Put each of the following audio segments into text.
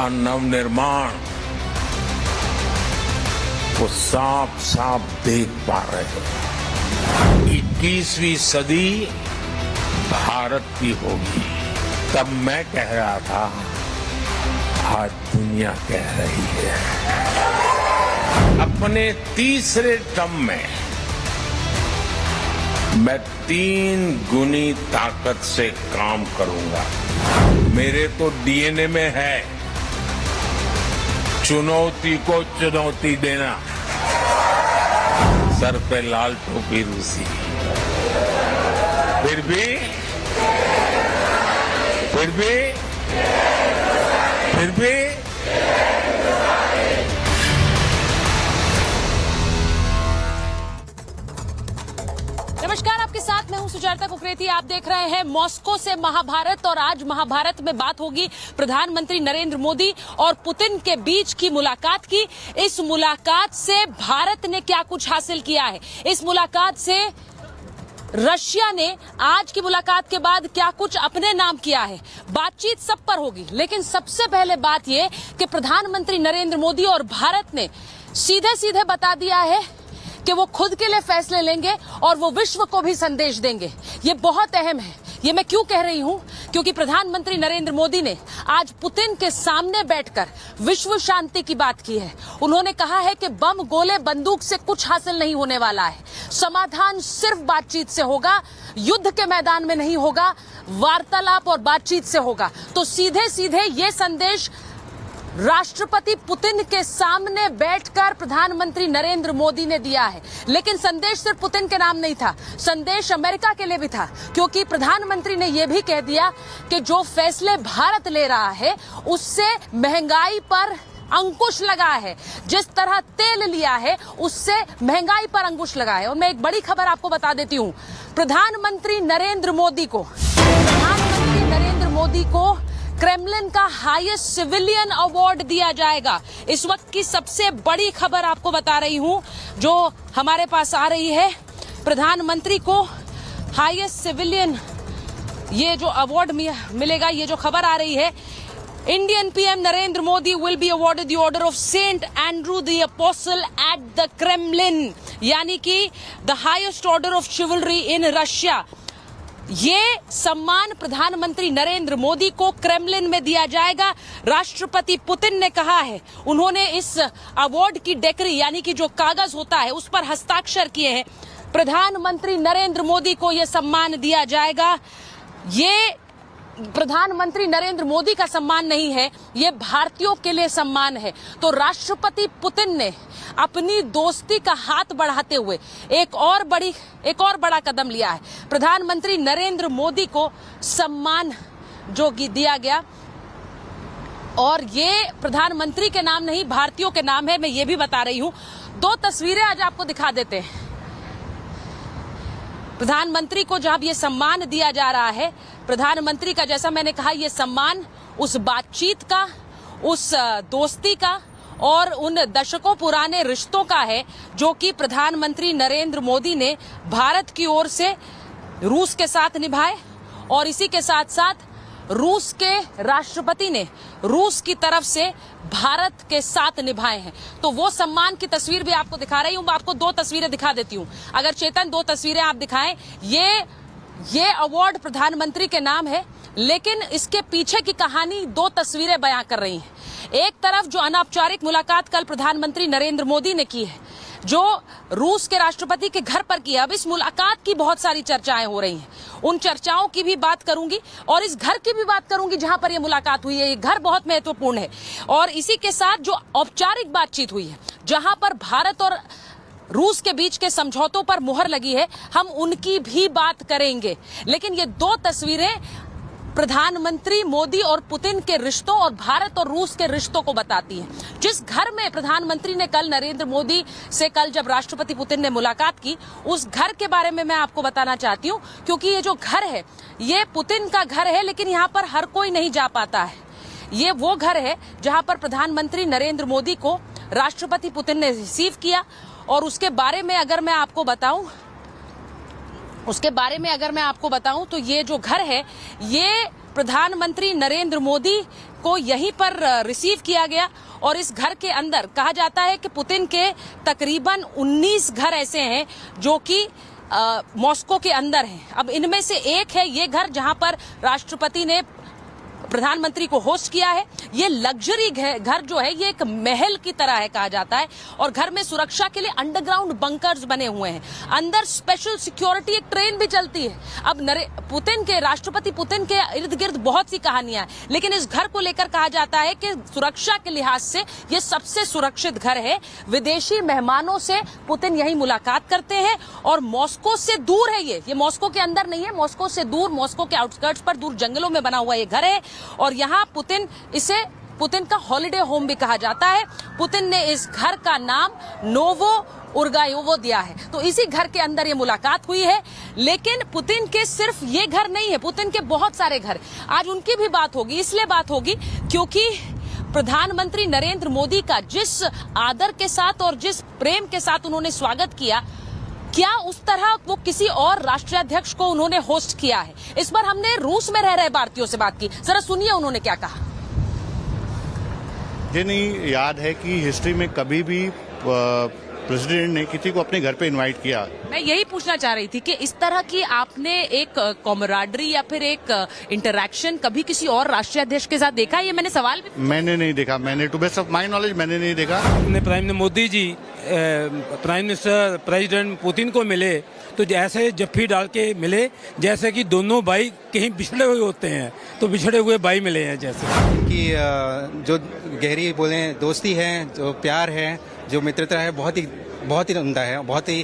का नवनिर्माण वो साफ साफ देख पा रहे हैं। 21वीं सदी भारत की होगी। तब मैं कह रहा था, आज दुनिया कह रही है। अपने तीसरे टर्म में मैं 3 गुनी ताकत से काम करूंगा। मेरे तो डीएनए में है चुनौती को चुनौती देना। सर पे लाल टोपी रूसी, फिर भी नमस्कार, आपके साथ मैं हूं सुजाता कुकरेती। आप देख रहे हैं मॉस्को से महाभारत और आज महाभारत में बात होगी प्रधानमंत्री नरेंद्र मोदी और पुतिन के बीच की मुलाकात की। इस मुलाकात से भारत ने क्या कुछ हासिल किया है, इस मुलाकात से रशिया ने आज की मुलाकात के बाद क्या कुछ अपने नाम किया है। बातचीत सब पर होगी, लेकिन सबसे पहले बात यह कि प्रधानमंत्री नरेंद्र मोदी और भारत ने सीधे सीधे बता दिया है कि वो खुद के लिए फैसले लेंगे और वो विश्व को भी संदेश देंगे। ये बहुत अहम है। ये मैं क्यों कह रही हूं? क्योंकि प्रधानमंत्री नरेंद्र मोदी ने आज पुतिन के सामने बैठकर विश्व शांति की बात की है। उन्होंने कहा है कि बम, गोले, बंदूक से कुछ हासिल नहीं होने वाला है। समाधान सिर्फ बातचीत से होगा, युद्ध के मैदान में नहीं होगा, वार्तालाप और बातचीत से होगा। तो सीधे सीधे ये संदेश राष्ट्रपति पुतिन के सामने बैठकर प्रधानमंत्री नरेंद्र मोदी ने दिया है। लेकिन संदेश सिर्फ पुतिन के नाम नहीं था, संदेश अमेरिका के लिए भी था, क्योंकि प्रधानमंत्री ने यह भी कह दिया कि जो फैसले भारत ले रहा है उससे महंगाई पर अंकुश लगा है। जिस तरह तेल लिया है उससे महंगाई पर अंकुश लगा है। और मैं एक बड़ी खबर आपको बता देती हूं, प्रधानमंत्री नरेंद्र मोदी को क्रेमलिन का हाईएस्ट सिविलियन अवार्ड दिया जाएगा। इस वक्त की सबसे बड़ी खबर आपको बता रही हूं जो हमारे पास आ रही है। प्रधानमंत्री को हाईएस्ट सिविलियन ये जो अवार्ड मिलेगा, ये जो खबर आ रही है, Indian PM Narendra Modi will be awarded the Order of Saint Andrew the Apostle at the Kremlin, यानी कि the highest order of chivalry in Russia. ये सम्मान प्रधानमंत्री नरेंद्र मोदी को क्रेमलिन में दिया जाएगा। राष्ट्रपति पुतिन ने कहा है, उन्होंने इस अवार्ड की डिक्री यानी कि जो कागज होता है उस पर हस्ताक्षर किए हैं। प्रधानमंत्री नरेंद्र मोदी को यह सम्मान दिया जाएगा। ये प्रधानमंत्री नरेंद्र मोदी का सम्मान नहीं है, ये भारतीयों के लिए सम्मान है। तो राष्ट्रपति पुतिन ने अपनी दोस्ती का हाथ बढ़ाते हुए एक और बड़ा कदम लिया है। प्रधानमंत्री नरेंद्र मोदी को सम्मान जो दिया गया, और ये प्रधानमंत्री के नाम नहीं, भारतीयों के नाम है। मैं ये भी बता रही हूं, 2 तस्वीरें आज आपको दिखा देते हैं। प्रधानमंत्री को जब ये सम्मान दिया जा रहा है, प्रधानमंत्री का, जैसा मैंने कहा, ये सम्मान उस बातचीत का, उस दोस्ती का और उन दशकों पुराने रिश्तों का है जो कि प्रधानमंत्री नरेंद्र मोदी ने भारत की ओर से रूस के साथ निभाए, और इसी के साथ साथ रूस के राष्ट्रपति ने रूस की तरफ से भारत के साथ निभाए हैं। तो वो सम्मान की तस्वीर भी आपको दिखा रही हूं। मैं आपको 2 तस्वीरें दिखा देती हूं। अगर चेतन 2 तस्वीरें आप दिखाएं। ये अवार्ड प्रधानमंत्री के नाम है, लेकिन इसके पीछे की कहानी 2 तस्वीरें बयां कर रही हैं। एक तरफ जो अनौपचारिक मुलाकात कल प्रधानमंत्री नरेंद्र मोदी ने की है, जो रूस के राष्ट्रपति के घर पर की है। अब इस मुलाकात की बहुत सारी चर्चाएं हो रही हैं, उन चर्चाओं की भी बात करूंगी और इस घर की भी बात करूंगी जहां पर यह मुलाकात हुई है। ये घर बहुत महत्वपूर्ण है। और इसी के साथ जो औपचारिक बातचीत हुई है, जहां पर भारत और रूस के बीच के समझौतों पर मुहर लगी है, हम उनकी भी बात करेंगे। लेकिन ये 2 तस्वीरें प्रधानमंत्री मोदी और पुतिन के रिश्तों और भारत और रूस के रिश्तों को बताती हैं। जिस घर में प्रधानमंत्री ने कल नरेंद्र मोदी से जब राष्ट्रपति पुतिन ने मुलाकात की, उस घर के बारे में मैं आपको बताना चाहती हूं, क्योंकि ये जो घर है ये पुतिन का घर है, लेकिन यहाँ पर हर कोई नहीं जा पाता है। ये वो घर है जहां पर प्रधानमंत्री नरेंद्र मोदी को राष्ट्रपति पुतिन ने रिसीव किया। और उसके बारे में अगर मैं आपको बताऊं तो ये जो घर है ये प्रधानमंत्री नरेंद्र मोदी को यहीं पर रिसीव किया गया और इस घर के अंदर कहा जाता है कि पुतिन के तकरीबन 19 घर ऐसे हैं जो कि मॉस्को के अंदर हैं। अब इनमें से एक है ये घर जहां पर राष्ट्रपति ने प्रधानमंत्री को होस्ट किया है। ये लग्जरी घर जो है ये एक महल की तरह है कहा जाता है और घर में सुरक्षा के लिए अंडरग्राउंड बंकर्स बने हुए हैं। अंदर स्पेशल सिक्योरिटी, एक ट्रेन भी चलती है। अब राष्ट्रपति पुतिन के इर्द गिर्द बहुत सी कहानियां हैं, लेकिन इस घर को लेकर कहा जाता है कि सुरक्षा के लिहाज से ये सबसे सुरक्षित घर है। विदेशी मेहमानों से पुतिन यही मुलाकात करते हैं और मॉस्को से दूर है ये मॉस्को के अंदर नहीं है, मॉस्को से दूर, मॉस्को के आउटस्कर्ट्स पर दूर जंगलों में बना हुआ ये घर है और यहाँ पुतिन का हॉलिडे होम भी कहा जाता है। पुतिन ने इस घर का नाम नोवो उर्गायोवो दिया है। तो इसी घर के अंदर ये मुलाकात हुई है। लेकिन पुतिन के सिर्फ ये घर नहीं है, पुतिन के बहुत सारे घर। आज उनकी भी बात होगी, इसलिए बात होगी क्योंकि प्रधानमंत्री नरेंद्र मोदी का जिस आदर के साथ और जिस प्रेम के साथ उन्होंने स्वागत किया, क्या उस तरह वो किसी और राष्ट्राध्यक्ष को उन्होंने होस्ट किया है? इस बार हमने रूस में रह रहे भारतीयों से बात की, जरा सुनिए उन्होंने क्या कहा। ये नहीं याद है कि हिस्ट्री में कभी भी प्रेसिडेंट ने किसी को अपने घर पे इनवाइट किया। मैं यही पूछना चाह रही थी कि इस तरह की आपने एक कॉमराडरी या फिर एक इंटरैक्शन कभी किसी और राष्ट्राध्यक्ष के साथ देखा? ये मैंने सवाल भी मैंने नहीं देखा, मैंने to best of my knowledge मैंने नहीं देखा। Prime Modi ji prime minister president Putin को मिले तो जैसे जफ्फी डाल के मिले, जैसे कि दोनों भाई कहीं बिछड़े हुए होते हैं तो बिछड़े हुए भाई मिले हैं। जैसे कि जो गहरी बोले दोस्ती है, जो प्यार है, जो मित्रता है, बहुत ही उम्दा है, बहुत ही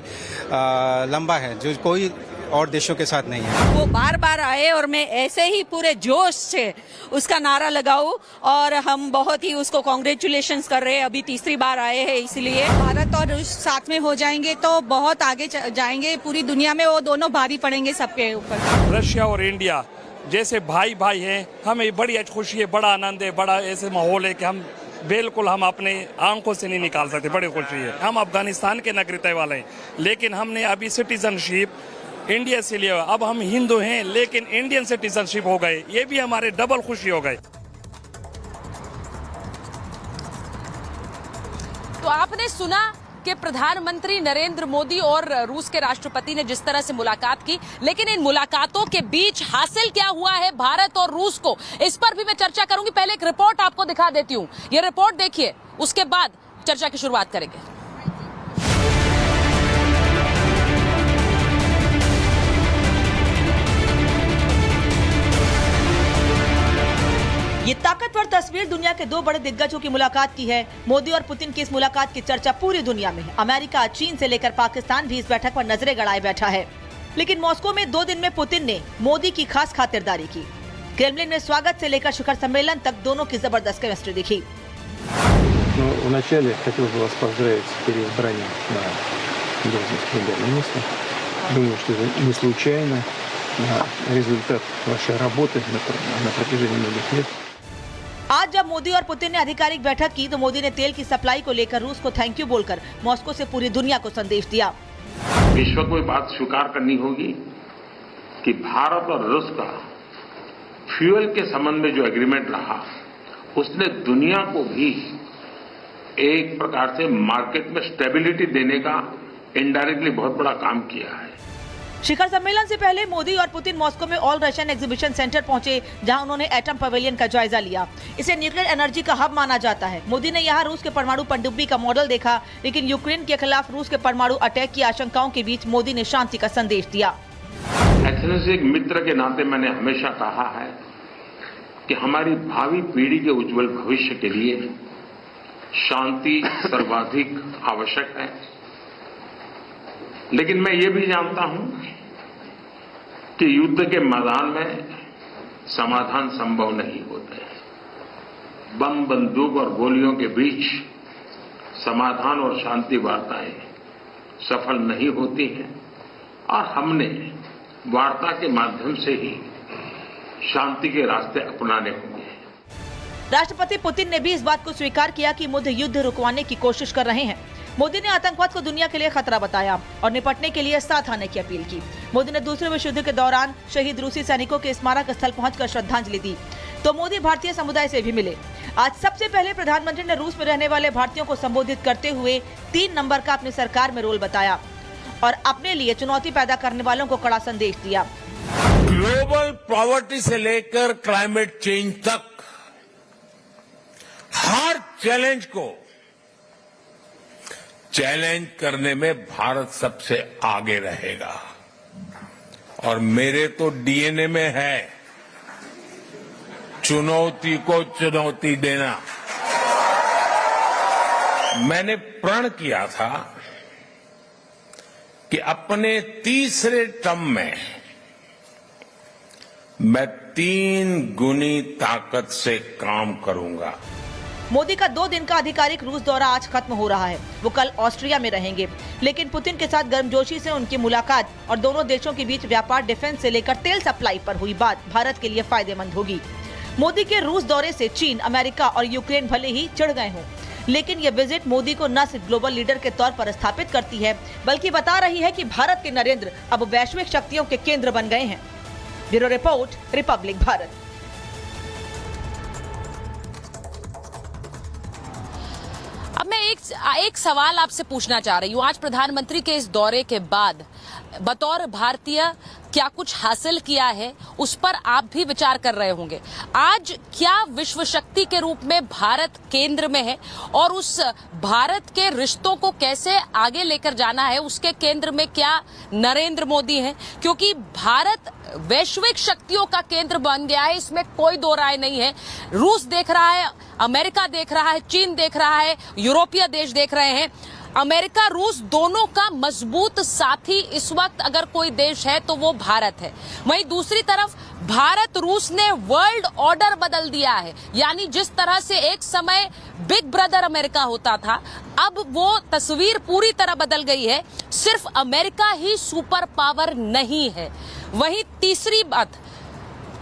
लंबा है, जो कोई और देशों के साथ नहीं है। वो बार बार आए और मैं ऐसे ही पूरे जोश से उसका नारा लगाऊं और हम बहुत ही उसको कांग्रेचुलेशंस कर रहे हैं। अभी तीसरी बार आए हैं, इसलिए भारत और रूस साथ में हो जाएंगे तो बहुत आगे जाएंगे। पूरी दुनिया में वो दोनों भारी पड़ेंगे सबके ऊपर। रशिया और इंडिया जैसे भाई भाई हैं, हमें बड़ी खुशी है, बड़ा आनंद है, बड़ा ऐसे माहौल है कि हम बिल्कुल हम अपने आंखों से नहीं निकाल सकते। बड़ी खुशी है। हम अफगानिस्तान के नागरिकता वाले हैं, लेकिन हमने अभी सिटीजनशिप इंडिया से लिया। अब हम हिंदू हैं लेकिन इंडियन सिटीजनशिप हो गए, ये भी हमारे डबल खुशी हो गए। तो आपने सुना कि प्रधानमंत्री नरेंद्र मोदी और रूस के राष्ट्रपति ने जिस तरह से मुलाकात की, लेकिन इन मुलाकातों के बीच हासिल क्या हुआ है भारत और रूस को, इस पर भी मैं चर्चा करूंगी। पहले एक रिपोर्ट आपको दिखा देती हूं, ये रिपोर्ट देखिए, उसके बाद चर्चा की शुरुआत करेंगे। ये ताकतवर तस्वीर दुनिया के दो बड़े दिग्गजों की मुलाकात की है। मोदी और पुतिन की इस मुलाकात की चर्चा पूरी दुनिया में है। अमेरिका, चीन से लेकर पाकिस्तान भी इस बैठक पर नजरें गड़ाए बैठा है। लेकिन मॉस्को में 2 दिन में पुतिन ने मोदी की खास खातिरदारी की। क्रेमलिन में स्वागत से लेकर शिखर सम्मेलन तक दोनों की जबरदस्त केमिस्ट्री दिखी। Вначале хотел бы вас поздравить с переизбранием на должность премьер-министра. Думаю, что это не случайно, результат вашей работы на протяжении многих лет. आज जब मोदी और पुतिन ने आधिकारिक बैठक की तो मोदी ने तेल की सप्लाई को लेकर रूस को थैंक यू बोलकर मॉस्को से पूरी दुनिया को संदेश दिया। विश्व को बात स्वीकार करनी होगी कि भारत और रूस का फ्यूल के संबंध में जो एग्रीमेंट रहा, उसने दुनिया को भी एक प्रकार से मार्केट में स्टेबिलिटी देने का इनडायरेक्टली बहुत बड़ा काम किया है। शिखर सम्मेलन से पहले मोदी और पुतिन मॉस्को में ऑल रशियन एग्जीबिशन सेंटर पहुंचे, जहां उन्होंने एटम पवेलियन का जायजा लिया। इसे न्यूक्लियर एनर्जी का हब माना जाता है। मोदी ने यहां रूस के परमाणु पनडुब्बी का मॉडल देखा, लेकिन यूक्रेन के खिलाफ रूस के परमाणु अटैक की आशंकाओं के बीच मोदी ने शांति का संदेश दिया। एक्सेलेंसी, एक मित्र के नाते मैंने हमेशा कहा है कि हमारी भावी पीढ़ी के उज्जवल भविष्य के लिए शांति सर्वाधिक आवश्यक है। लेकिन मैं ये भी जानता हूं कि युद्ध के मैदान में समाधान संभव नहीं होते। बम, बंदूक और गोलियों के बीच समाधान और शांति वार्ताएं सफल नहीं होती हैं और हमने वार्ता के माध्यम से ही शांति के रास्ते अपनाने होंगे। राष्ट्रपति पुतिन ने भी इस बात को स्वीकार किया कि मुद्दे युद्ध रुकवाने की कोशिश कर रहे हैं। मोदी ने आतंकवाद को दुनिया के लिए खतरा बताया और निपटने के लिए साथ आने की अपील की। मोदी ने दूसरे विश्व युद्ध के दौरान शहीद रूसी सैनिकों के स्मारक स्थल पहुंचकर श्रद्धांजलि दी। तो मोदी भारतीय समुदाय से भी मिले। आज सबसे पहले प्रधानमंत्री ने रूस में रहने वाले भारतीयों को संबोधित करते हुए 3 नंबर का अपनी सरकार में रोल बताया और अपने लिए चुनौती पैदा करने वालों को कड़ा संदेश दिया। ग्लोबल पॉवर्टी से लेकर क्लाइमेट चेंज तक हर चैलेंज को चैलेंज करने में भारत सबसे आगे रहेगा और मेरे तो डीएनए में है चुनौती को चुनौती देना। मैंने प्रण किया था कि अपने तीसरे टर्म में मैं 3 गुनी ताकत से काम करूंगा। मोदी का 2 दिन का आधिकारिक रूस दौरा आज खत्म हो रहा है। वो कल ऑस्ट्रिया में रहेंगे, लेकिन पुतिन के साथ गर्मजोशी से उनकी मुलाकात और दोनों देशों के बीच व्यापार, डिफेंस से लेकर तेल सप्लाई पर हुई बात भारत के लिए फायदेमंद होगी। मोदी के रूस दौरे से चीन, अमेरिका और यूक्रेन भले ही चिढ़ गए हों, लेकिन ये विजिट मोदी को न सिर्फ ग्लोबल लीडर के तौर पर स्थापित करती है, बल्कि बता रही है कि भारत के नरेंद्र अब वैश्विक शक्तियों के केंद्र बन गए हैं। Bureau report, Republic Bharat. अब मैं एक सवाल आपसे पूछना चाह रही हूँ। आज प्रधानमंत्री के इस दौरे के बाद बतौर भारतीय क्या कुछ हासिल किया है, उस पर आप भी विचार कर रहे होंगे। आज क्या विश्व शक्ति के रूप में भारत केंद्र में है और उस भारत के रिश्तों को कैसे आगे लेकर जाना है, उसके केंद्र में क्या नरेंद्र मोदी हैं? क्योंकि भारत वैश्विक शक्तियों का केंद्र बन गया है, इसमें कोई दो राय नहीं है। रूस देख रहा है, अमेरिका देख रहा है, चीन देख रहा है, यूरोपीय देश देख रहे हैं। अमेरिका रूस दोनों का मजबूत साथी इस वक्त अगर कोई देश है तो वो भारत है। वहीं दूसरी तरफ भारत रूस ने वर्ल्ड ऑर्डर बदल दिया है, यानी जिस तरह से एक समय बिग ब्रदर अमेरिका होता था, अब वो तस्वीर पूरी तरह बदल गई है। सिर्फ अमेरिका ही सुपर पावर नहीं है। वहीं तीसरी बात,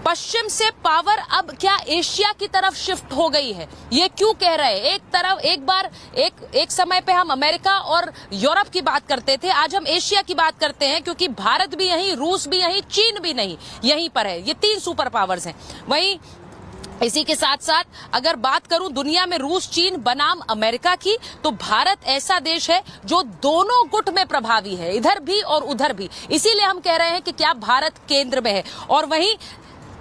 पश्चिम से पावर अब क्या एशिया की तरफ शिफ्ट हो गई है। ये क्यों कह रहे हैं? एक समय पे हम अमेरिका और यूरोप की बात करते थे, आज हम एशिया की बात करते हैं, क्योंकि भारत भी यहीं, रूस भी यहीं, चीन भी नहीं, यहीं पर है। ये 3 सुपर पावर्स हैं। वहीं इसी के साथ साथ अगर बात करूं दुनिया में रूस, चीन बनाम अमेरिका की, तो भारत ऐसा देश है जो दोनों गुट में प्रभावी है, इधर भी और उधर भी। इसीलिए हम कह रहे हैं कि क्या भारत केंद्र में है। और वहीं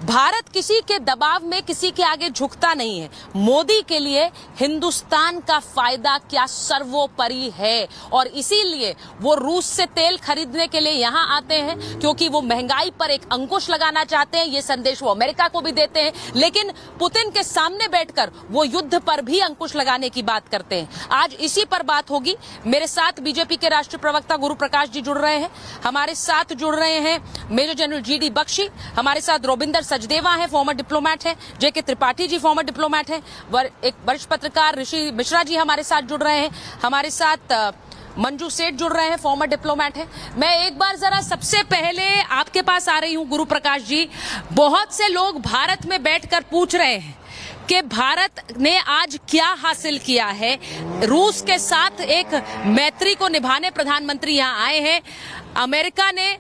भारत किसी के दबाव में किसी के आगे झुकता नहीं है। मोदी के लिए हिंदुस्तान का फायदा क्या सर्वोपरि है और इसीलिए वो रूस से तेल खरीदने के लिए यहां आते हैं, क्योंकि वो महंगाई पर एक अंकुश लगाना चाहते हैं। ये संदेश वो अमेरिका को भी देते हैं, लेकिन पुतिन के सामने बैठकर वो युद्ध पर भी अंकुश लगाने की बात करते हैं। आज इसी पर बात होगी। मेरे साथ बीजेपी के राष्ट्रीय प्रवक्ता गुरु प्रकाश जी जुड़ रहे हैं, हमारे साथ जुड़ रहे हैं मेजर जनरल GD बख्शी, हमारे साथ रोबिंदर सचदेवा है, फॉर्मर डिप्लोमेट है, JK Tripathi ji farmer diplomat है, एक वरिष्ठ पत्रकार ऋषि मिश्रा जी हमारे साथ जुड़ रहे हैं, हमारे साथ मंजू सेठ जुड़ रहे हैं, फॉर्मर डिप्लोमेट है। मैं एक बार जरा सबसे पहले आपके पास आ रही हूं गुरु प्रकाश जी। बहुत से लोग भारत में बैठकर पूछ रहे हैं कि भारत ने आज क्या हासिल किया है। रूस के साथ एक मैत्री को निभाने प्रधानमंत्री यहां आए हैं, अमेरिका ने,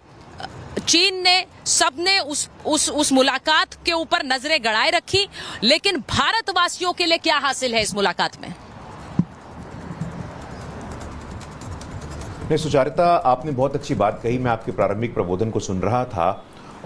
चीन ने, सबने उस मुलाकात के ऊपर नजरें गड़ाए रखी, लेकिन भारतवासियों के लिए क्या हासिल है इस मुलाकात में? नहीं सुचारिता, आपने बहुत अच्छी बात कही। मैं आपके प्रारंभिक प्रबोधन को सुन रहा था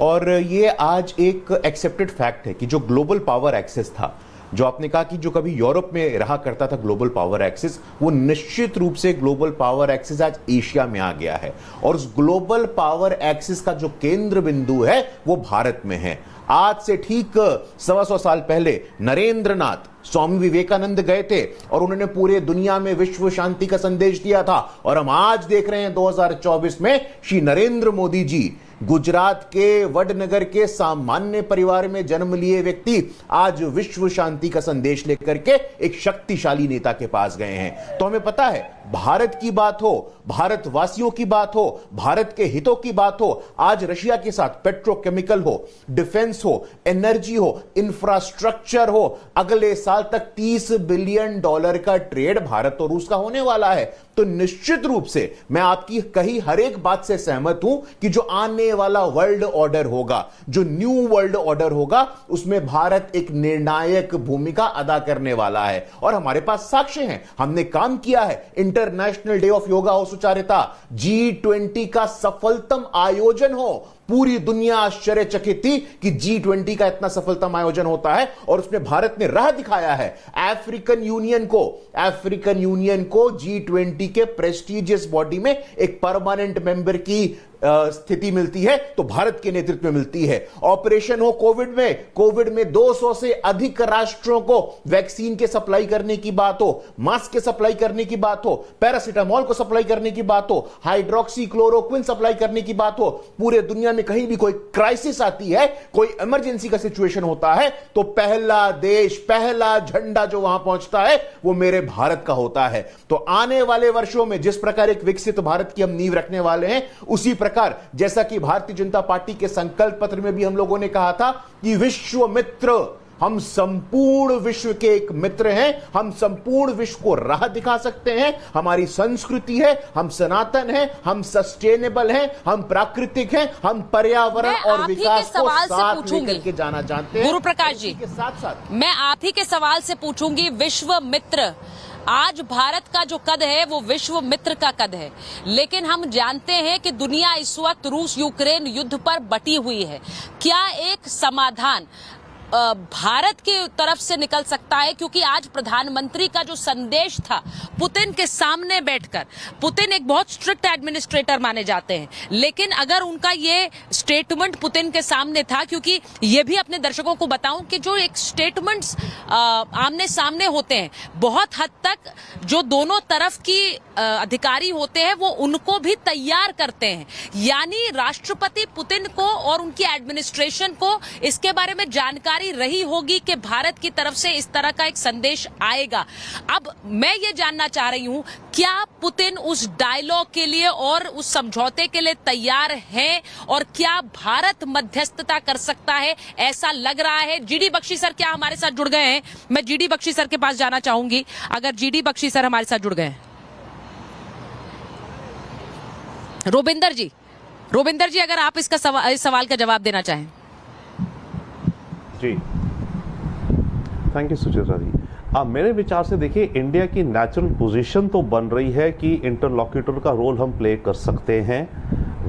और ये आज एक एक्सेप्टेड फैक्ट है कि जो ग्लोबल पावर एक्सेस था, जो आपने कहा कि जो कभी यूरोप में रहा करता था ग्लोबल पावर एक्सेस, वो निश्चित रूप से ग्लोबल पावर एक्सेस आज एशिया में आ गया है और उस ग्लोबल पावर एक्सेस का जो केंद्र बिंदु है वो भारत में है। आज से ठीक 125 साल पहले नरेंद्र नाथ स्वामी विवेकानंद गए थे और उन्होंने पूरे दुनिया में विश्व शांति का संदेश दिया था और हम आज देख रहे हैं 2024 में श्री नरेंद्र मोदी जी, गुजरात के वडनगर के सामान्य परिवार में जन्म लिए व्यक्ति, आज विश्व शांति का संदेश लेकर के एक शक्तिशाली नेता के पास गए हैं। तो हमें पता है भारत की बात हो, भारतवासियों की बात हो, भारत के हितों की बात हो, आज रशिया के साथ पेट्रोकेमिकल हो, डिफेंस हो, एनर्जी हो, इंफ्रास्ट्रक्चर हो, अगले साल तक $30 बिलियन का ट्रेड भारत और रूस का होने वाला है। तो निश्चित रूप से मैं आपकी कही हर एक बात से सहमत हूं कि जो आने वाला वर्ल्ड ऑर्डर होगा, जो न्यू वर्ल्ड ऑर्डर होगा, उसमें भारत एक निर्णायक भूमिका अदा करने वाला है। और हमारे पास साक्ष्य हैं, हमने काम किया है। इंटरनेशनल डे ऑफ योगा हो, सुचारिता, G20 का सफलतम आयोजन हो, पूरी दुनिया आश्चर्यचकित थी कि G20 का इतना सफलतम आयोजन होता है और उसमें भारत ने राह दिखाया है। अफ्रीकन यूनियन को G20 के प्रेस्टिजियस बॉडी में एक परमानेंट मेंबर की स्थिति मिलती है तो भारत के नेतृत्व में मिलती है। ऑपरेशन हो कोविड में 200 से अधिक राष्ट्रों को वैक्सीन के सप्लाई करने की बात हो, मास्क के सप्लाई करने की बात हो, पैरासिटामोल को सप्लाई करने की बात हो, हाइड्रोक्सी क्लोरोक्विन सप्लाई करने की बात हो, पूरे दुनिया में कहीं भी कोई क्राइसिस आती है, कोई इमरजेंसी का सिचुएशन होता है तो पहला देश, पहला झंडा जो वहां पहुंचता है वो मेरे भारत का होता है। तो आने वाले वर्षों में जिस प्रकार एक विकसित भारत की हम नींव रखने वाले हैं, उसी प्रकार जैसा कि भारतीय जनता पार्टी के संकल्प पत्र में भी हम लोगों ने कहा था कि विश्व मित्र, हम संपूर्ण विश्व के एक मित्र हैं, हम संपूर्ण विश्व को राह दिखा सकते हैं, हमारी संस्कृति है, हम सनातन हैं, हम सस्टेनेबल हैं, हम प्राकृतिक हैं, हम पर्यावरण और विकास को साथ लेकर के जाना जानते हैं। गुरु प्रकाश जी के साथ साथ मैं आप ही के सवाल से पूछूंगी, विश्व मित्र, आज भारत का जो कद है वो विश्व मित्र का कद है, लेकिन हम जानते हैं कि दुनिया इस वक्त रूस यूक्रेन युद्ध पर बटी हुई है। क्या एक समाधान भारत की तरफ से निकल सकता है? क्योंकि आज प्रधानमंत्री का जो संदेश था पुतिन के सामने बैठकर, पुतिन एक बहुत स्ट्रिक्ट एडमिनिस्ट्रेटर माने जाते हैं, लेकिन अगर उनका ये स्टेटमेंट पुतिन के सामने था, क्योंकि ये भी अपने दर्शकों को बताऊं कि जो एक स्टेटमेंट्स आमने सामने होते हैं, बहुत हद तक जो दोनों तरफ की अधिकारी होते हैं वो उनको भी तैयार करते हैं। यानी राष्ट्रपति पुतिन को और उनकी एडमिनिस्ट्रेशन को इसके बारे में जानकारी रही होगी कि भारत की तरफ से इस तरह का एक संदेश आएगा। अब मैं ये जानना चाह रही हूं, क्या पुतिन उस डायलॉग के लिए और उस समझौते के लिए तैयार हैं और क्या भारत मध्यस्थता कर सकता है, ऐसा लग रहा है? जीडी बख्शी सर क्या हमारे साथ जुड़ गए हैं? मैं जीडी बख्शी सर के पास जाना चाहूंगी, अगर जीडी बख्शी सर हमारे साथ जुड़ गए हैं। रोबिंदर जी अगर आप इस सवाल का जवाब देना चाहें। जी, थैंक यू सुचित्रा जी। मेरे विचार से देखिए, इंडिया की नेचुरल पोजीशन तो बन रही है कि इंटरलॉक्यूटर का रोल हम प्ले कर सकते हैं।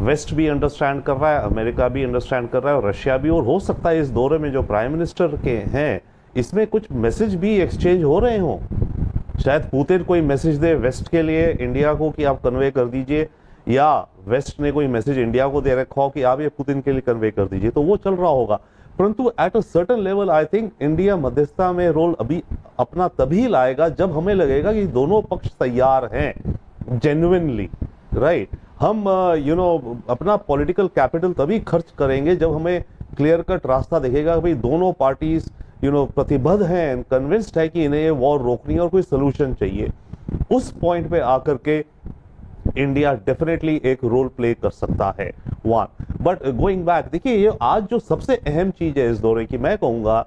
वेस्ट भी अंडरस्टैंड कर रहा है, अमेरिका भी अंडरस्टैंड कर रहा है और रशिया भी, और हो सकता है इस दौरे में जो प्राइम मिनिस्टर के हैं इसमें कुछ मैसेज भी एक्सचेंज हो रहे हों। शायद पुतिन कोई मैसेज दे वेस्ट के लिए इंडिया को कि आप कन्वे कर दीजिए, या वेस्ट ने कोई मैसेज इंडिया को दे रखा हो कि आप ये पुतिन के लिए कन्वे कर दीजिए, तो वो चल रहा होगा। परंतु at a certain level I think India मध्यस्थता में रोल अभी अपना तभी लाएगा जब हमें लगेगा कि दोनों पक्ष तैयार हैं जेन्युइनली, राइट। हम अपना पॉलिटिकल कैपिटल तभी खर्च करेंगे जब हमें क्लियर कट रास्ता दिखेगा, भाई दोनों पार्टीज प्रतिबद्ध हैं, कन्विंस्ड है कि इन्हें ये वॉर रोकनी है और कोई सोल्यूशन चाहिए। उस पॉइंट पे आकर के इंडिया डेफिनेटली एक रोल प्ले कर सकता है, वन। बट गोइंग बैक, देखिए ये आज जो सबसे अहम चीज है इस दौरे की, मैं कहूंगा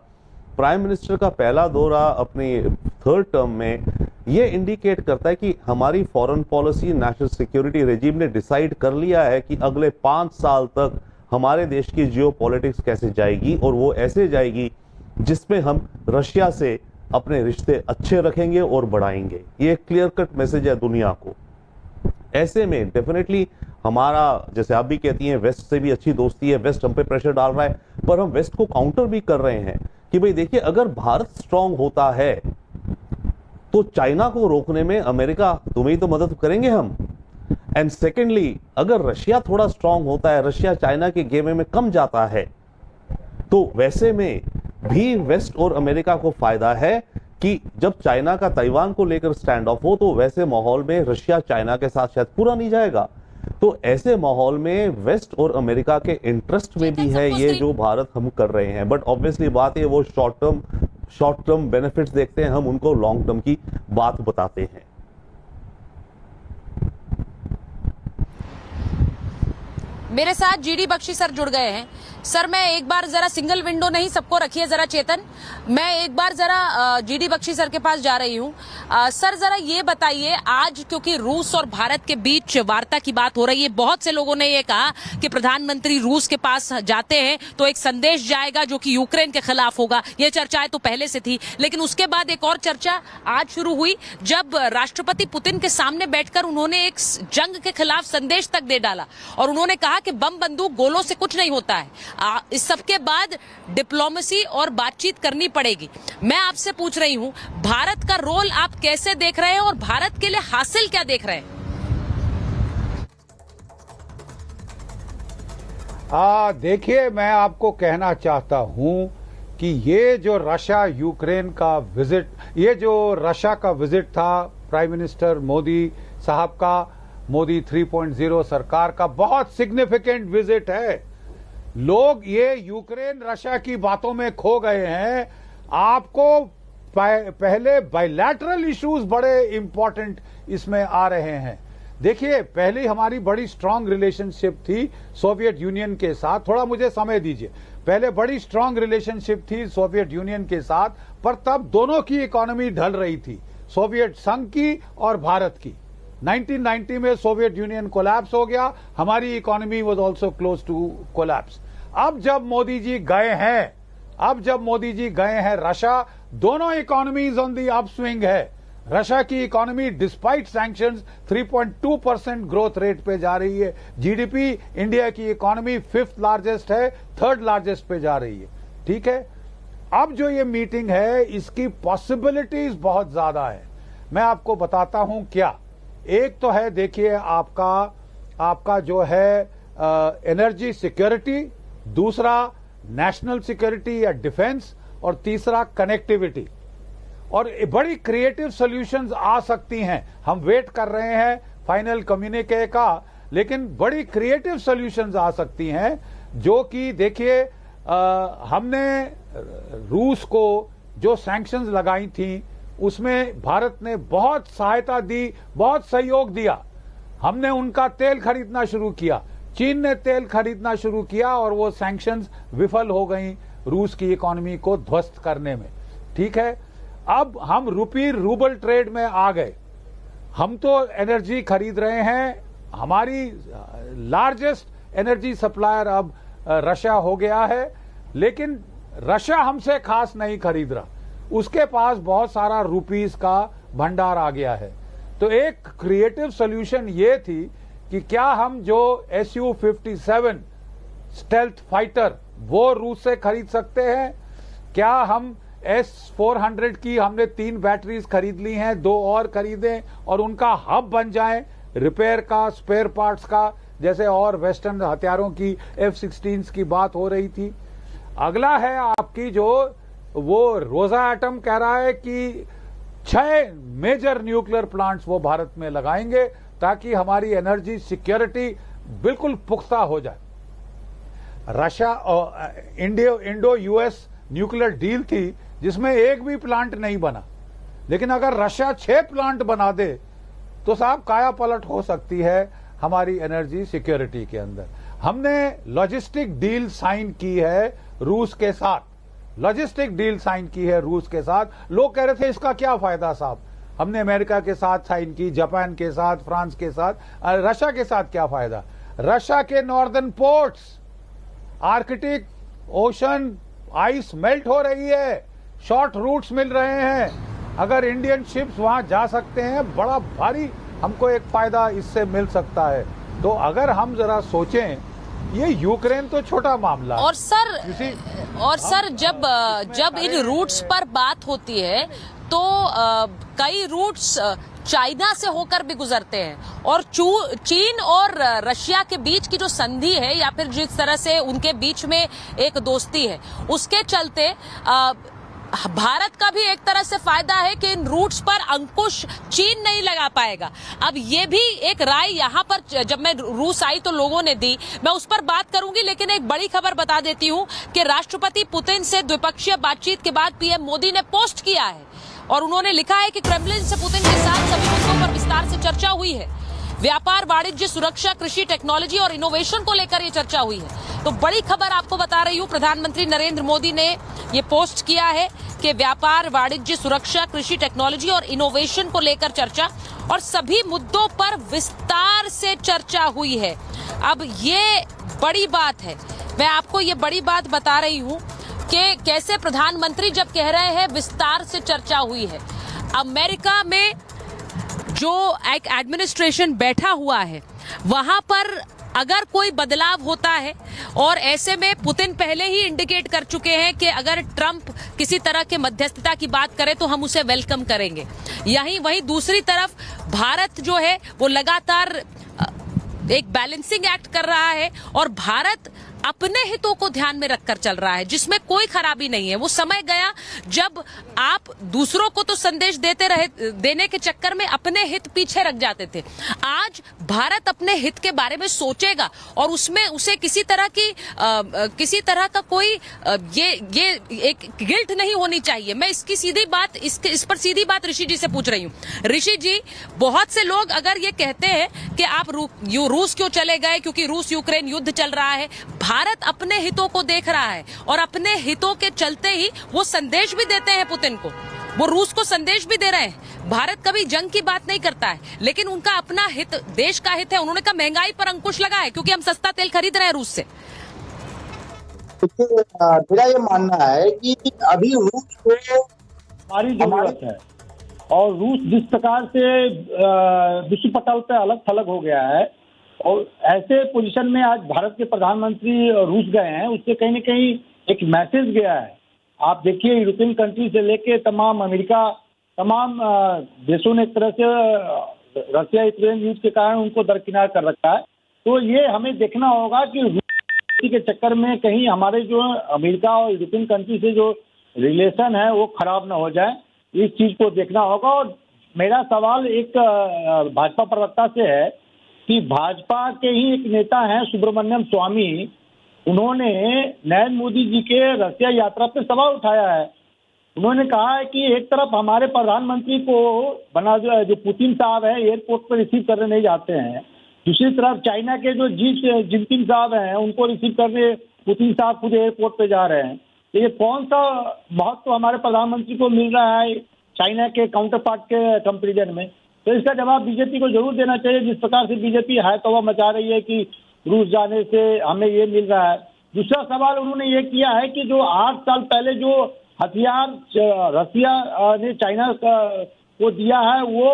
प्राइम मिनिस्टर का पहला दौरा अपनी थर्ड टर्म में, ये इंडिकेट करता है कि हमारी foreign policy, national security regime ने डिसाइड कर लिया है कि अगले 5 साल तक हमारे देश की जियोपॉलिटिक्स कैसे जाएगी, और वो ऐसे जाएगी जिसमें हम रशिया से अपने रिश्ते अच्छे रखेंगे और बढ़ाएंगे। ये क्लियर कट मैसेज है दुनिया को। ऐसे में डेफिनेटली हमारा, जैसे आप भी कहती हैं, वेस्ट से भी अच्छी दोस्ती है, वेस्ट हम पे प्रेशर डाल रहा है, पर हम वेस्ट को काउंटर भी कर रहे हैं कि भाई देखिए, अगर भारत स्ट्रांग होता है तो चाइना को रोकने में अमेरिका तुम्हें तो मदद करेंगे हम। एंड सेकेंडली, अगर रशिया थोड़ा स्ट्रांग होता है, रशिया चाइना के गेम में कम जाता है, तो वैसे में भी वेस्ट और अमेरिका को फायदा है कि जब चाइना का ताइवान को लेकर स्टैंड ऑफ हो, तो वैसे माहौल में रशिया चाइना के साथ शायद पूरा नहीं जाएगा। तो ऐसे माहौल में वेस्ट और अमेरिका के इंटरेस्ट में भी है ये जो भारत हम कर रहे हैं। बट ऑब्वियसली बात है, वो शॉर्ट टर्म बेनिफिट्स देखते हैं, हम उनको लॉन्ग टर्म की बात बताते हैं। मेरे साथ जीडी बख्शी सर जुड़ गए हैं। सर मैं एक बार जरा सिंगल विंडो नहीं सबको रखिए जरा चेतन, मैं एक बार जरा जीडी बख्शी सर के पास जा रही हूँ। सर जरा ये बताइए, आज क्योंकि रूस और भारत के बीच वार्ता की बात हो रही है, बहुत से लोगों ने ये कहा कि प्रधानमंत्री रूस के पास जाते हैं तो एक संदेश जाएगा जो कि यूक्रेन के खिलाफ होगा। ये चर्चाएं तो पहले से थी, लेकिन उसके बाद एक और चर्चा आज शुरू हुई जब राष्ट्रपति पुतिन के सामने बैठकर उन्होंने एक जंग के खिलाफ संदेश तक दे डाला और उन्होंने कहा कि बम बंदूक गोलों से कुछ नहीं होता है। इस सबके बाद डिप्लोमेसी और बातचीत करनी पड़ेगी। मैं आपसे पूछ रही हूं, भारत का रोल आप कैसे देख रहे हैं और भारत के लिए हासिल क्या देख रहे हैं? देखिए, मैं आपको कहना चाहता हूं कि ये जो रशिया यूक्रेन का विजिट, ये जो रशिया का विजिट था प्राइम मिनिस्टर मोदी साहब का, मोदी 3.0 सरकार का बहुत सिग्निफिकेंट विजिट है। लोग ये यूक्रेन रशिया की बातों में खो गए हैं। आपको पहले बायलैटरल इश्यूज बड़े इंपॉर्टेंट इसमें आ रहे हैं। देखिए, पहले हमारी बड़ी स्ट्रांग रिलेशनशिप थी सोवियत यूनियन के साथ, थोड़ा मुझे समय दीजिए, पहले बड़ी स्ट्रांग रिलेशनशिप थी सोवियत यूनियन के साथ, पर तब दोनों की इकोनॉमी ढल रही थी, सोवियत संघ की और भारत की। 1990 में सोवियत यूनियन कोलैप्स हो गया, हमारी economy was also close to collapse. अब जब मोदी जी गए हैं रशिया, दोनों इकोनॉमीज ऑन द अपस्विंग है। रशिया की economy despite sanctions 3.2% growth rate पे जा रही है। जीडीपी इंडिया की इकोनॉमी 5th लार्जेस्ट है, 3rd लार्जेस्ट पे जा रही है। ठीक है, अब जो ये मीटिंग है इसकी पॉसिबिलिटीज बहुत ज्यादा है। मैं आपको बताता हूं क्या। एक तो है, देखिए, आपका जो है एनर्जी सिक्योरिटी, दूसरा नेशनल सिक्योरिटी या डिफेंस, और तीसरा कनेक्टिविटी। और बड़ी क्रिएटिव सॉल्यूशंस आ सकती हैं। हम वेट कर रहे हैं फाइनल कम्युनिके का, लेकिन बड़ी क्रिएटिव सॉल्यूशंस आ सकती हैं जो कि देखिए, हमने रूस को जो सैंक्शंस लगाई थी उसमें भारत ने बहुत सहायता दी, बहुत सहयोग दिया। हमने उनका तेल खरीदना शुरू किया, चीन ने तेल खरीदना शुरू किया और वो सैंक्शंस विफल हो गई रूस की इकोनॉमी को ध्वस्त करने में। ठीक है, अब हम रूबल ट्रेड में आ गए। हम तो एनर्जी खरीद रहे हैं, हमारी लार्जेस्ट एनर्जी सप्लायर अब रशिया हो गया है, लेकिन रशिया हमसे खास नहीं खरीद रहा, उसके पास बहुत सारा रुपीस का भंडार आ गया है। तो एक क्रिएटिव सॉल्यूशन ये थी कि क्या हम जो Su-57 स्टेल्थ फाइटर वो रूस से खरीद सकते हैं? क्या हम S-400 की हमने 3 बैटरीज खरीद ली हैं, 2 और खरीदें और उनका हब बन जाएं रिपेयर का, स्पेयर पार्ट्स का, जैसे और वेस्टर्न हथियारों की F-16 की बात हो रही थी। अगला है आपकी जो वो रोजा एटम कह रहा है कि 6 मेजर न्यूक्लियर प्लांट्स वो भारत में लगाएंगे ताकि हमारी एनर्जी सिक्योरिटी बिल्कुल पुख्ता हो जाए। रशिया और इंडो यूएस न्यूक्लियर डील थी जिसमें एक भी प्लांट नहीं बना, लेकिन अगर रशिया 6 प्लांट बना दे तो साहब काया पलट हो सकती है हमारी एनर्जी सिक्योरिटी के अंदर। हमने लॉजिस्टिक डील साइन की है रूस के साथ, लोग कह रहे थे इसका क्या फायदा साहब, हमने अमेरिका के साथ साइन की, जापान के साथ, फ्रांस के साथ, रशिया के साथ क्या फायदा? रशिया के northern ports, Arctic ocean ice melt हो रही है, शॉर्ट रूट्स मिल रहे हैं। अगर इंडियन शिप्स वहां जा सकते हैं, बड़ा भारी हमको एक फायदा इससे मिल सकता है। तो अगर हम जरा सोचें, ये यूक्रेन तो छोटा मामला और सर जब इन रूट्स पर बात होती है तो कई रूट्स चाइना से होकर भी गुजरते हैं और चीन और रशिया के बीच की जो संधि है या फिर जिस तरह से उनके बीच में एक दोस्ती है, उसके चलते भारत का भी एक तरह से फायदा है कि इन रूट्स पर अंकुश चीन नहीं लगा पाएगा। अब ये भी एक राय यहाँ पर जब मैं रूस आई तो लोगों ने दी, मैं उस पर बात करूंगी, लेकिन एक बड़ी खबर बता देती हूँ कि राष्ट्रपति पुतिन से द्विपक्षीय बातचीत के बाद पीएम मोदी ने पोस्ट किया है और उन्होंने लिखा है कि क्रेमलिन से पुतिन के साथ सभी मुद्दों पर विस्तार से चर्चा हुई है। व्यापार, वाणिज्य, सुरक्षा, कृषि, टेक्नोलॉजी और इनोवेशन को लेकर ये चर्चा हुई है। तो बड़ी खबर आपको बता रही हूं, प्रधानमंत्री नरेंद्र मोदी ने ये पोस्ट किया है कि व्यापार, वाणिज्य, सुरक्षा, कृषि, टेक्नोलॉजी और इनोवेशन को लेकर चर्चा, और सभी मुद्दों पर विस्तार से चर्चा हुई है। अब ये बड़ी बात है, मैं आपको ये बड़ी बात बता रही हूं कि कैसे प्रधानमंत्री जब कह रहे हैं विस्तार से चर्चा हुई है। अमेरिका में जो एक एडमिनिस्ट्रेशन बैठा हुआ है वहां पर अगर कोई बदलाव होता है, और ऐसे में पुतिन पहले ही इंडिकेट कर चुके हैं कि अगर ट्रंप किसी तरह के मध्यस्थता की बात करे तो हम उसे वेलकम करेंगे। वहीं दूसरी तरफ भारत जो है वो लगातार एक बैलेंसिंग एक्ट कर रहा है और भारत अपने हितों को ध्यान में रखकर चल रहा है, जिसमें कोई खराबी नहीं है। वो समय गया जब आप दूसरों को तो संदेश देने के चक्कर में अपने हित पीछे रख जाते थे। आज भारत अपने हित के बारे में सोचेगा और उसमें उसे किसी तरह का कोई ये एक गिल्ट नहीं होनी चाहिए। मैं इस पर सीधी बात ऋषि जी से पूछ रही हूँ। ऋषि जी, बहुत से लोग अगर ये कहते हैं कि आप रूस क्यों चले गए, क्योंकि रूस यूक्रेन युद्ध चल रहा है, भारत अपने हितों को देख रहा है और अपने हितों के चलते ही वो संदेश भी देते हैं पुतिन को, वो रूस को संदेश भी दे रहे हैं। भारत कभी जंग की बात नहीं करता है, लेकिन उनका अपना हित, देश का हित है। उन्होंने कहा महंगाई पर अंकुश लगा है क्योंकि हम सस्ता तेल खरीद रहे हैं रूस से। मेरा ये मानना है कि अभी रूस को हमारी जरूरत है, और रूस जिस प्रकार से विश्व पटल पे अलग थलग हो गया है, और ऐसे पोजीशन में आज भारत के प्रधानमंत्री रूस गए हैं, उससे कहीं न कहीं एक मैसेज गया है। आप देखिए, यूरोपियन कंट्री से लेके तमाम अमेरिका, तमाम देशों ने एक तरह से रशिया यूक्रेन युद्ध के कारण उनको दरकिनार कर रखा है। तो ये हमें देखना होगा कि रूस के चक्कर में कहीं हमारे जो अमेरिका और यूरोपियन कंट्री से जो रिलेशन है वो खराब ना हो जाए, इस चीज को देखना होगा। और मेरा सवाल एक भाजपा प्रवक्ता से है कि भाजपा के ही एक नेता हैं सुब्रमण्यम स्वामी, उन्होंने नरेंद्र मोदी जी के रशिया यात्रा पे सवाल उठाया है। उन्होंने कहा है कि एक तरफ हमारे प्रधानमंत्री को जो पुतिन साहब है एयरपोर्ट पर रिसीव करने नहीं जाते हैं, दूसरी तरफ चाइना के जो जिनपिंग साहब हैं उनको रिसीव करने पुतिन साहब खुद एयरपोर्ट पे जा रहे हैं। तो ये कौन सा महत्व हमारे प्रधानमंत्री को मिल रहा है चाइना के काउंटर पार्ट के कंपेरिजन में? तो इसका जवाब बीजेपी को जरूर देना चाहिए। जिस प्रकार से बीजेपी हाय तौबा मचा रही है कि रूस जाने से हमें ये मिल रहा है। दूसरा सवाल उन्होंने ये किया है कि जो 8 साल पहले जो हथियार रसिया ने चाइना को दिया है वो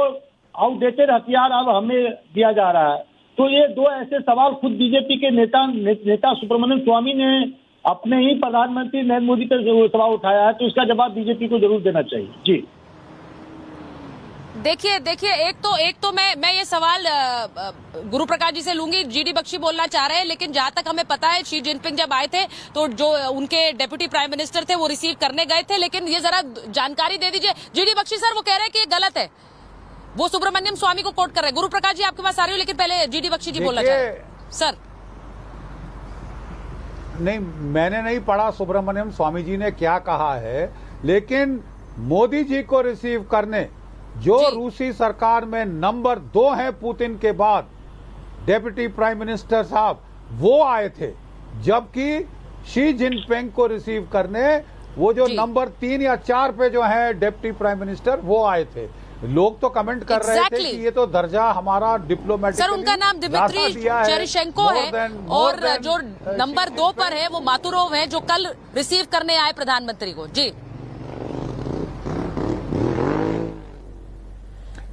आउटडेटेड हथियार अब हमें दिया जा रहा है। तो ये दो ऐसे सवाल खुद बीजेपी के नेता सुब्रमण्यम स्वामी ने अपने ही प्रधानमंत्री नरेंद्र मोदी पर सवाल उठाया है। तो इसका जवाब बीजेपी को जरूर देना चाहिए। जी देखिए एक तो मैं ये सवाल गुरु प्रकाश जी से लूंगी। जीडी बख्शी बोलना चाह रहे हैं, लेकिन जहां तक हमें पता है शी जिनपिंग जब आए थे तो जो उनके डेप्यूटी प्राइम मिनिस्टर थे वो रिसीव करने गए थे। लेकिन ये जरा जानकारी दे दीजिए जीडी बख्शी सर, वो कह रहे हैं कि ये गलत है, वो सुब्रमण्यम स्वामी को कोट कर रहे हैं। गुरु प्रकाश जी आपके पास आ रही हूँ, लेकिन पहले जीडी बख्शी जी बोलना चाह रहे हैं। सर नहीं, मैंने नहीं पढ़ा सुब्रमण्यम स्वामी जी ने क्या कहा है, लेकिन मोदी जी को रिसीव करने जो रूसी सरकार में नंबर 2 है पुतिन के बाद, डेप्यूटी प्राइम मिनिस्टर साहब वो आए थे, जबकि शी जिनपिंग को रिसीव करने वो जो नंबर 3 या 4 पे जो है डेप्यूटी प्राइम मिनिस्टर वो आए थे। लोग तो कमेंट कर रहे थे कि ये तो दर्जा हमारा डिप्लोमेटिक, सर उनका नाम दिमित्री चेरिशेंको है, और जो नंबर 2 पर है वो मातुरोव है, जो कल रिसीव करने आए प्रधानमंत्री को। जी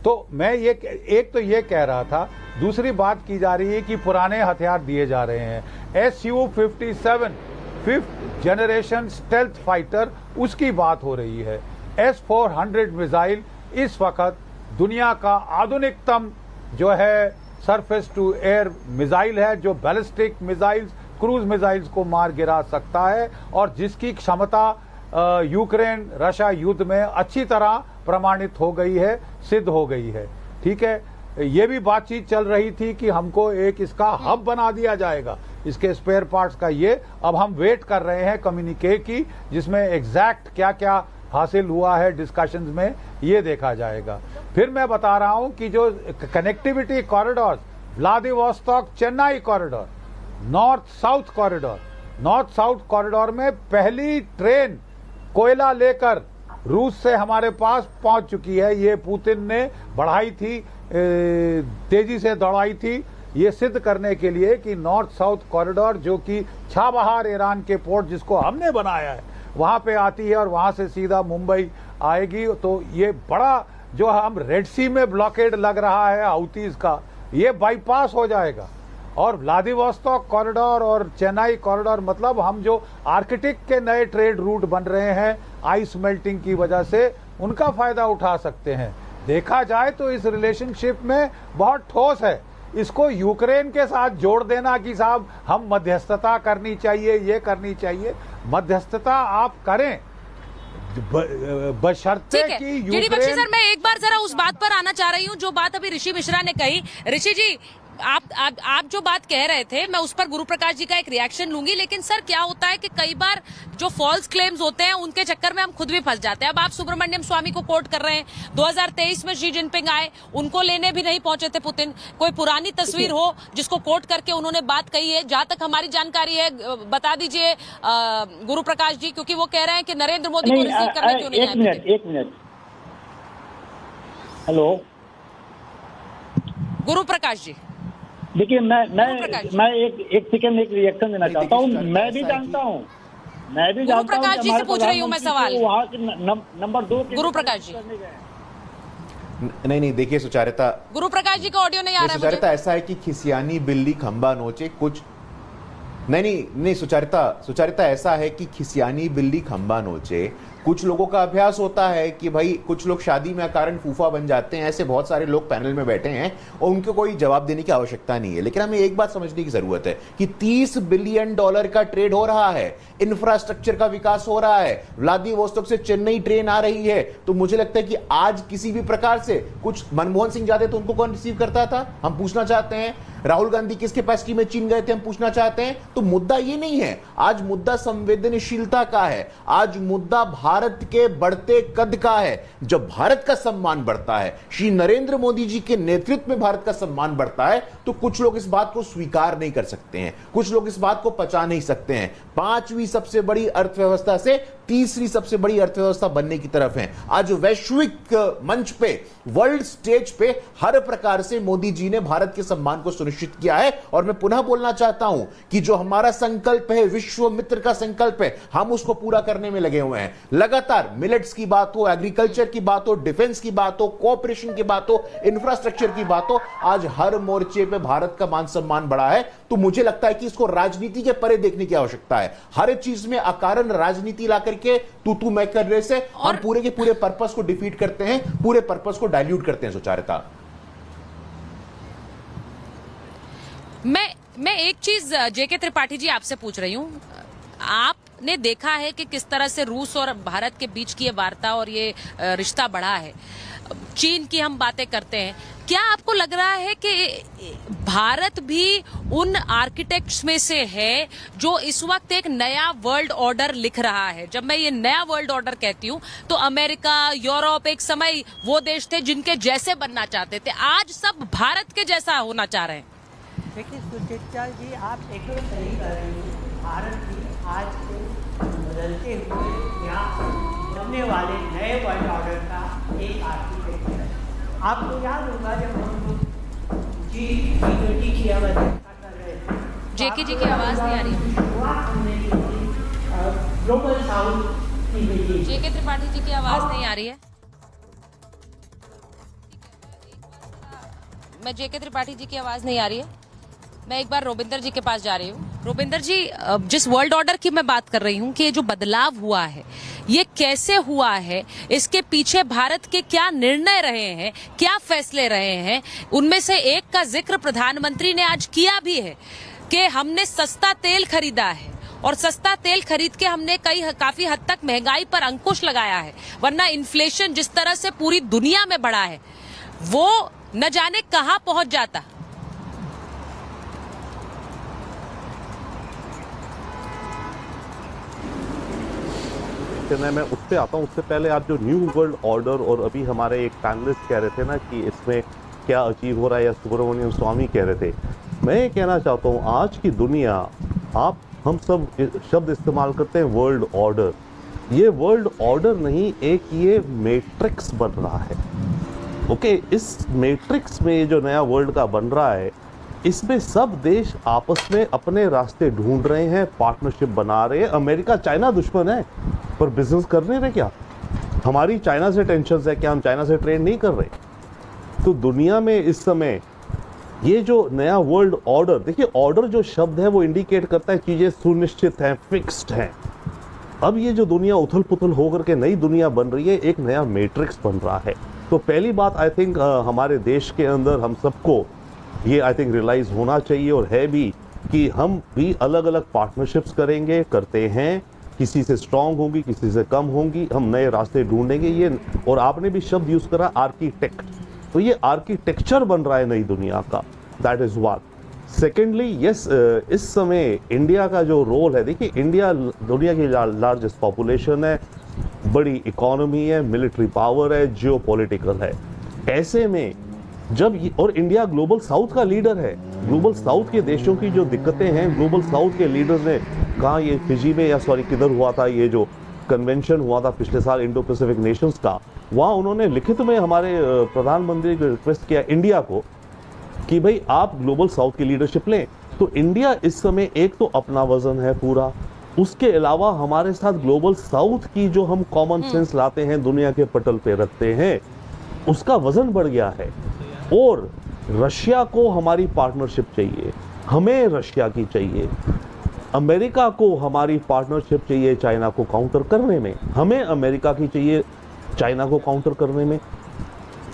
तो मैं एक तो ये कह रहा था, दूसरी बात की जा रही है कि पुराने हथियार दिए जा रहे हैं। Su-57 5th generation stealth fighter, उसकी बात हो रही है। S-400 मिसाइल इस वक्त दुनिया का आधुनिकतम जो है सरफेस टू एयर मिसाइल है, जो बैलिस्टिक मिसाइल्स, क्रूज मिसाइल्स को मार गिरा सकता है, और जिसकी क्षमता यूक्रेन रशिया युद्ध में अच्छी तरह प्रमाणित हो गई है, सिद्ध हो गई है। ठीक है, ये भी बातचीत चल रही थी कि हमको एक इसका हब बना दिया जाएगा, इसके स्पेयर पार्ट्स का। ये अब हम वेट कर रहे हैं कम्युनिके की, जिसमें एग्जैक्ट क्या क्या हासिल हुआ है डिस्कशंस में, ये देखा जाएगा। फिर मैं बता रहा हूं कि जो connectivity corridor, Vladivostok Chennai corridor, north south corridor में पहली ट्रेन कोयला लेकर रूस से हमारे पास पहुंच चुकी है। ये पुतिन ने बढ़ाई थी, तेजी से दौड़ाई थी, ये सिद्ध करने के लिए कि नॉर्थ साउथ कॉरिडोर, जो कि छाबहार ईरान के पोर्ट जिसको हमने बनाया है, वहां पे आती है और वहां से सीधा मुंबई आएगी। तो ये बड़ा जो हम रेड सी में ब्लॉकेड लग रहा है हाउथीज का, ये बाईपास हो जाएगा। और व्लादिवोस्टॉक कॉरिडोर और चेन्नई कॉरिडोर, मतलब हम जो आर्कटिक के नए ट्रेड रूट बन रहे हैं आइस मेल्टिंग की वजह से, उनका फायदा उठा सकते हैं। देखा जाए तो इस रिलेशनशिप में बहुत ठोस है। इसको यूक्रेन के साथ जोड़ देना कि साहब हम मध्यस्थता करनी चाहिए, ये करनी चाहिए, मध्यस्थता आप करें बशर्ते कि यूक्रेन। सर, मैं एक बार जरा उस बात पर आना चाह रही हूँ जो बात अभी ऋषि मिश्रा ने कही। ऋषि जी, आप जो बात कह रहे थे, मैं उस पर गुरु प्रकाश जी का एक रिएक्शन लूंगी, लेकिन सर क्या होता है कि कई बार जो फॉल्स क्लेम्स होते हैं उनके चक्कर में हम खुद भी फंस जाते हैं। अब आप सुब्रमण्यम स्वामी को कोट कर रहे हैं, 2023 में शी जिनपिंग आए, उनको लेने भी नहीं पहुंचे थे पुतिन। कोई पुरानी तस्वीर हो जिसको कोट करके उन्होंने बात कही है, जहां तक हमारी जानकारी है, बता दीजिए गुरु प्रकाश जी, क्योंकि वो कह रहे हैं कि नरेंद्र मोदी को रिसीव करने क्यों नहीं आए। एक मिनट, हेलो गुरु प्रकाश जी, देखिए मैं एक सेकंड एक रिएक्शन देना चाहता हूँ। मैं भी जानता हूँ प्रकाश जी से पूछ रही हूँ मैं सवाल। वहाँ के नंबर 2 गुरु प्रकाश जी, नहीं देखिए सुचारिता, गुरु प्रकाश जी का ऑडियो नहीं आ रहा है। सुचारिता ऐसा है कि खिसियानी बिल्ली खंबा नोचे कुछ नहीं सुचारिता ऐसा है कि खिसियानी बिल्ली खंबा नोचे। कुछ लोगों का अभ्यास होता है कि भाई कुछ लोग शादी में अकारण फूफा बन जाते हैं, ऐसे बहुत सारे लोग पैनल में बैठे हैं और उनको कोई जवाब देने की आवश्यकता नहीं है। लेकिन हमें एक बात समझने की जरूरत है कि $30 बिलियन का ट्रेड हो रहा है, इंफ्रास्ट्रक्चर का विकास हो रहा है, व्लादिवोस्टॉक से चेन्नई ट्रेन आ रही है। तो मुझे लगता है कि आज किसी भी प्रकार से कुछ मनमोहन सिंह जाते तो उनको कौन रिसीव करता था, हम पूछना चाहते हैं। राहुल गांधी किस कैपेसिटी में चीन गए थे, हम पूछना चाहते हैं। तो मुद्दा ये नहीं है, आज मुद्दा संवेदनशीलता का है, आज मुद्दा भारत के बढ़ते कद का है। जब भारत का सम्मान बढ़ता है, श्री नरेंद्र मोदी जी के नेतृत्व में भारत का सम्मान बढ़ता है, तो कुछ लोग इस बात को स्वीकार नहीं कर सकते हैं, कुछ लोग इस बात को पचा नहीं सकते हैं। 5वीं सबसे बड़ी अर्थव्यवस्था से 3री सबसे बड़ी अर्थव्यवस्था बनने की तरफ है। आज वैश्विक मंच पे, वर्ल्ड स्टेज पे हर प्रकार से मोदी जी ने भारत के सम्मान को सुनिश्चित किया है। और मैं पुनः बोलना चाहता हूं कि जो हमारा संकल्प है, विश्व मित्र का संकल्प है, हम उसको पूरा करने में लगे हुए हैं। लगातार मिलेट्स की बात हो, एग्रीकल्चर की बात हो, डिफेंस की बात हो, कोऑपरेशन की बात हो, इंफ्रास्ट्रक्चर की बात हो, आज हर मोर्चे पे भारत का मान सम्मान बढ़ा है। तो मुझे लगता है कि इसको राजनीति के परे देखने की आवश्यकता है। हर चीज में अकारण राजनीति ला करके तू मैं करने से हम पूरे के पूरे पर्पस को डिफीट करते हैं, पूरे पर्पस को डाइल्यूट करते हैं। सुचारिता, मैं एक चीज जेके त्रिपाठी जी आपसे पूछ रही हूं। आपने देखा है कि किस तरह से रूस और भारत के बीच की ये वार्ता और ये रिश्ता बढ़ा है। चीन की हम बातें करते हैं, क्या आपको लग रहा है कि भारत भी उन आर्किटेक्ट्स में से है जो इस वक्त एक नया वर्ल्ड ऑर्डर लिख रहा है? जब मैं ये नया वर्ल्ड ऑर्डर कहती हूँ तो अमेरिका, यूरोप एक समय वो देश थे जिनके जैसे बनना चाहते थे, आज सब भारत के जैसा होना चाह रहे हैं। देखिए सुचित्रा जी, आप एकदम सही कर रहे हैं। भारत भी आज के बदलते हुए या बनने वाले नए वर्ल्ड ऑर्डर का एक आर्किटेक्ट है। आपको याद होगा जब हम लोग G20 की अवधारणा कर रहे थे, जेके जी की आवाज नहीं आ रही है। ग्लोबल साउथ की मीटिंग, जेके त्रिपाठी जी की आवाज नहीं आ रही है। मैं जेके त्रिपाठी जी की आवाज नहीं आ रही है। मैं एक बार रोबिंदर जी के पास जा रही हूँ। रोबिंदर जी, जिस वर्ल्ड ऑर्डर की मैं बात कर रही हूँ कि ये जो बदलाव हुआ है ये कैसे हुआ है, इसके पीछे भारत के क्या निर्णय रहे हैं, क्या फैसले रहे हैं, उनमें से एक का जिक्र प्रधानमंत्री ने आज किया भी है कि हमने सस्ता तेल खरीदा है और सस्ता तेल खरीद के हमने काफी हद तक महंगाई पर अंकुश लगाया है, वरना इन्फ्लेशन जिस तरह से पूरी दुनिया में बढ़ा है वो न जाने कहां पहुंच जाता। क्वेश्चन है, मैं उस पर आता हूँ। उससे पहले आप जो न्यू वर्ल्ड ऑर्डर और अभी हमारे एक पैनलिस्ट कह रहे थे ना कि इसमें क्या अचीव हो रहा है, या सुब्रमण्यम स्वामी कह रहे थे, मैं ये कहना चाहता हूँ आज की दुनिया, हम सब शब्द इस्तेमाल करते हैं वर्ल्ड ऑर्डर। ये वर्ल्ड ऑर्डर नहीं, एक ये मैट्रिक्स बन रहा है। ओके, इस मैट्रिक्स में ये जो नया वर्ल्ड का बन रहा है, इसमें सब देश आपस में अपने रास्ते ढूंढ रहे हैं, पार्टनरशिप बना रहे हैं। अमेरिका चाइना दुश्मन है पर बिजनेस कर नहीं रहे क्या? हमारी चाइना से टेंशन है, क्या हम चाइना से ट्रेड नहीं कर रहे? तो दुनिया में इस समय ये जो नया वर्ल्ड ऑर्डर, देखिए ऑर्डर जो शब्द है वो इंडिकेट करता है चीजें सुनिश्चित हैं, फिक्स्ड हैं। अब ये जो दुनिया उथल पुथल होकर के नई दुनिया बन रही है, एक नया मैट्रिक्स बन रहा है। तो पहली बात आई थिंक हमारे देश के अंदर हम सबको ये आई थिंक रियलाइज होना चाहिए, और है भी, कि हम भी अलग अलग पार्टनरशिप्स करेंगे, करते हैं, किसी से स्ट्रांग होंगी, किसी से कम होंगी, हम नए रास्ते ढूंढेंगे। ये, और आपने भी शब्द यूज करा आर्किटेक्ट, तो ये आर्किटेक्चर बन रहा है नई दुनिया का, that is one. Secondly, yes, इस समय इंडिया का जो रोल है, देखिए इंडिया दुनिया की लार्जेस्ट पॉपुलेशन है, बड़ी इकोनॉमी है, मिलिट्री पावर है, जियोपॉलिटिकल है। ऐसे में जब और इंडिया ग्लोबल साउथ का लीडर है, ग्लोबल साउथ के देशों की जो दिक्कतें हैं, ग्लोबल साउथ के लीडर्स ने कहा, ये फिजी में, या सॉरी किधर हुआ था, ये जो कन्वेंशन हुआ था पिछले साल इंडो पैसिफिक नेशंस का, वहाँ उन्होंने लिखित में हमारे प्रधानमंत्री को रिक्वेस्ट किया इंडिया को कि भाई आप ग्लोबल साउथ की लीडरशिप लें। तो इंडिया इस समय एक तो अपना वजन है पूरा, उसके अलावा हमारे साथ ग्लोबल साउथ की जो हम कॉमन सेंस लाते हैं, दुनिया के पटल पे रखते हैं, उसका वजन बढ़ गया है। और रशिया को हमारी पार्टनरशिप चाहिए, हमें रशिया की चाहिए। अमेरिका को हमारी पार्टनरशिप चाहिए चाइना को काउंटर करने में, हमें अमेरिका की चाहिए चाइना को काउंटर करने में।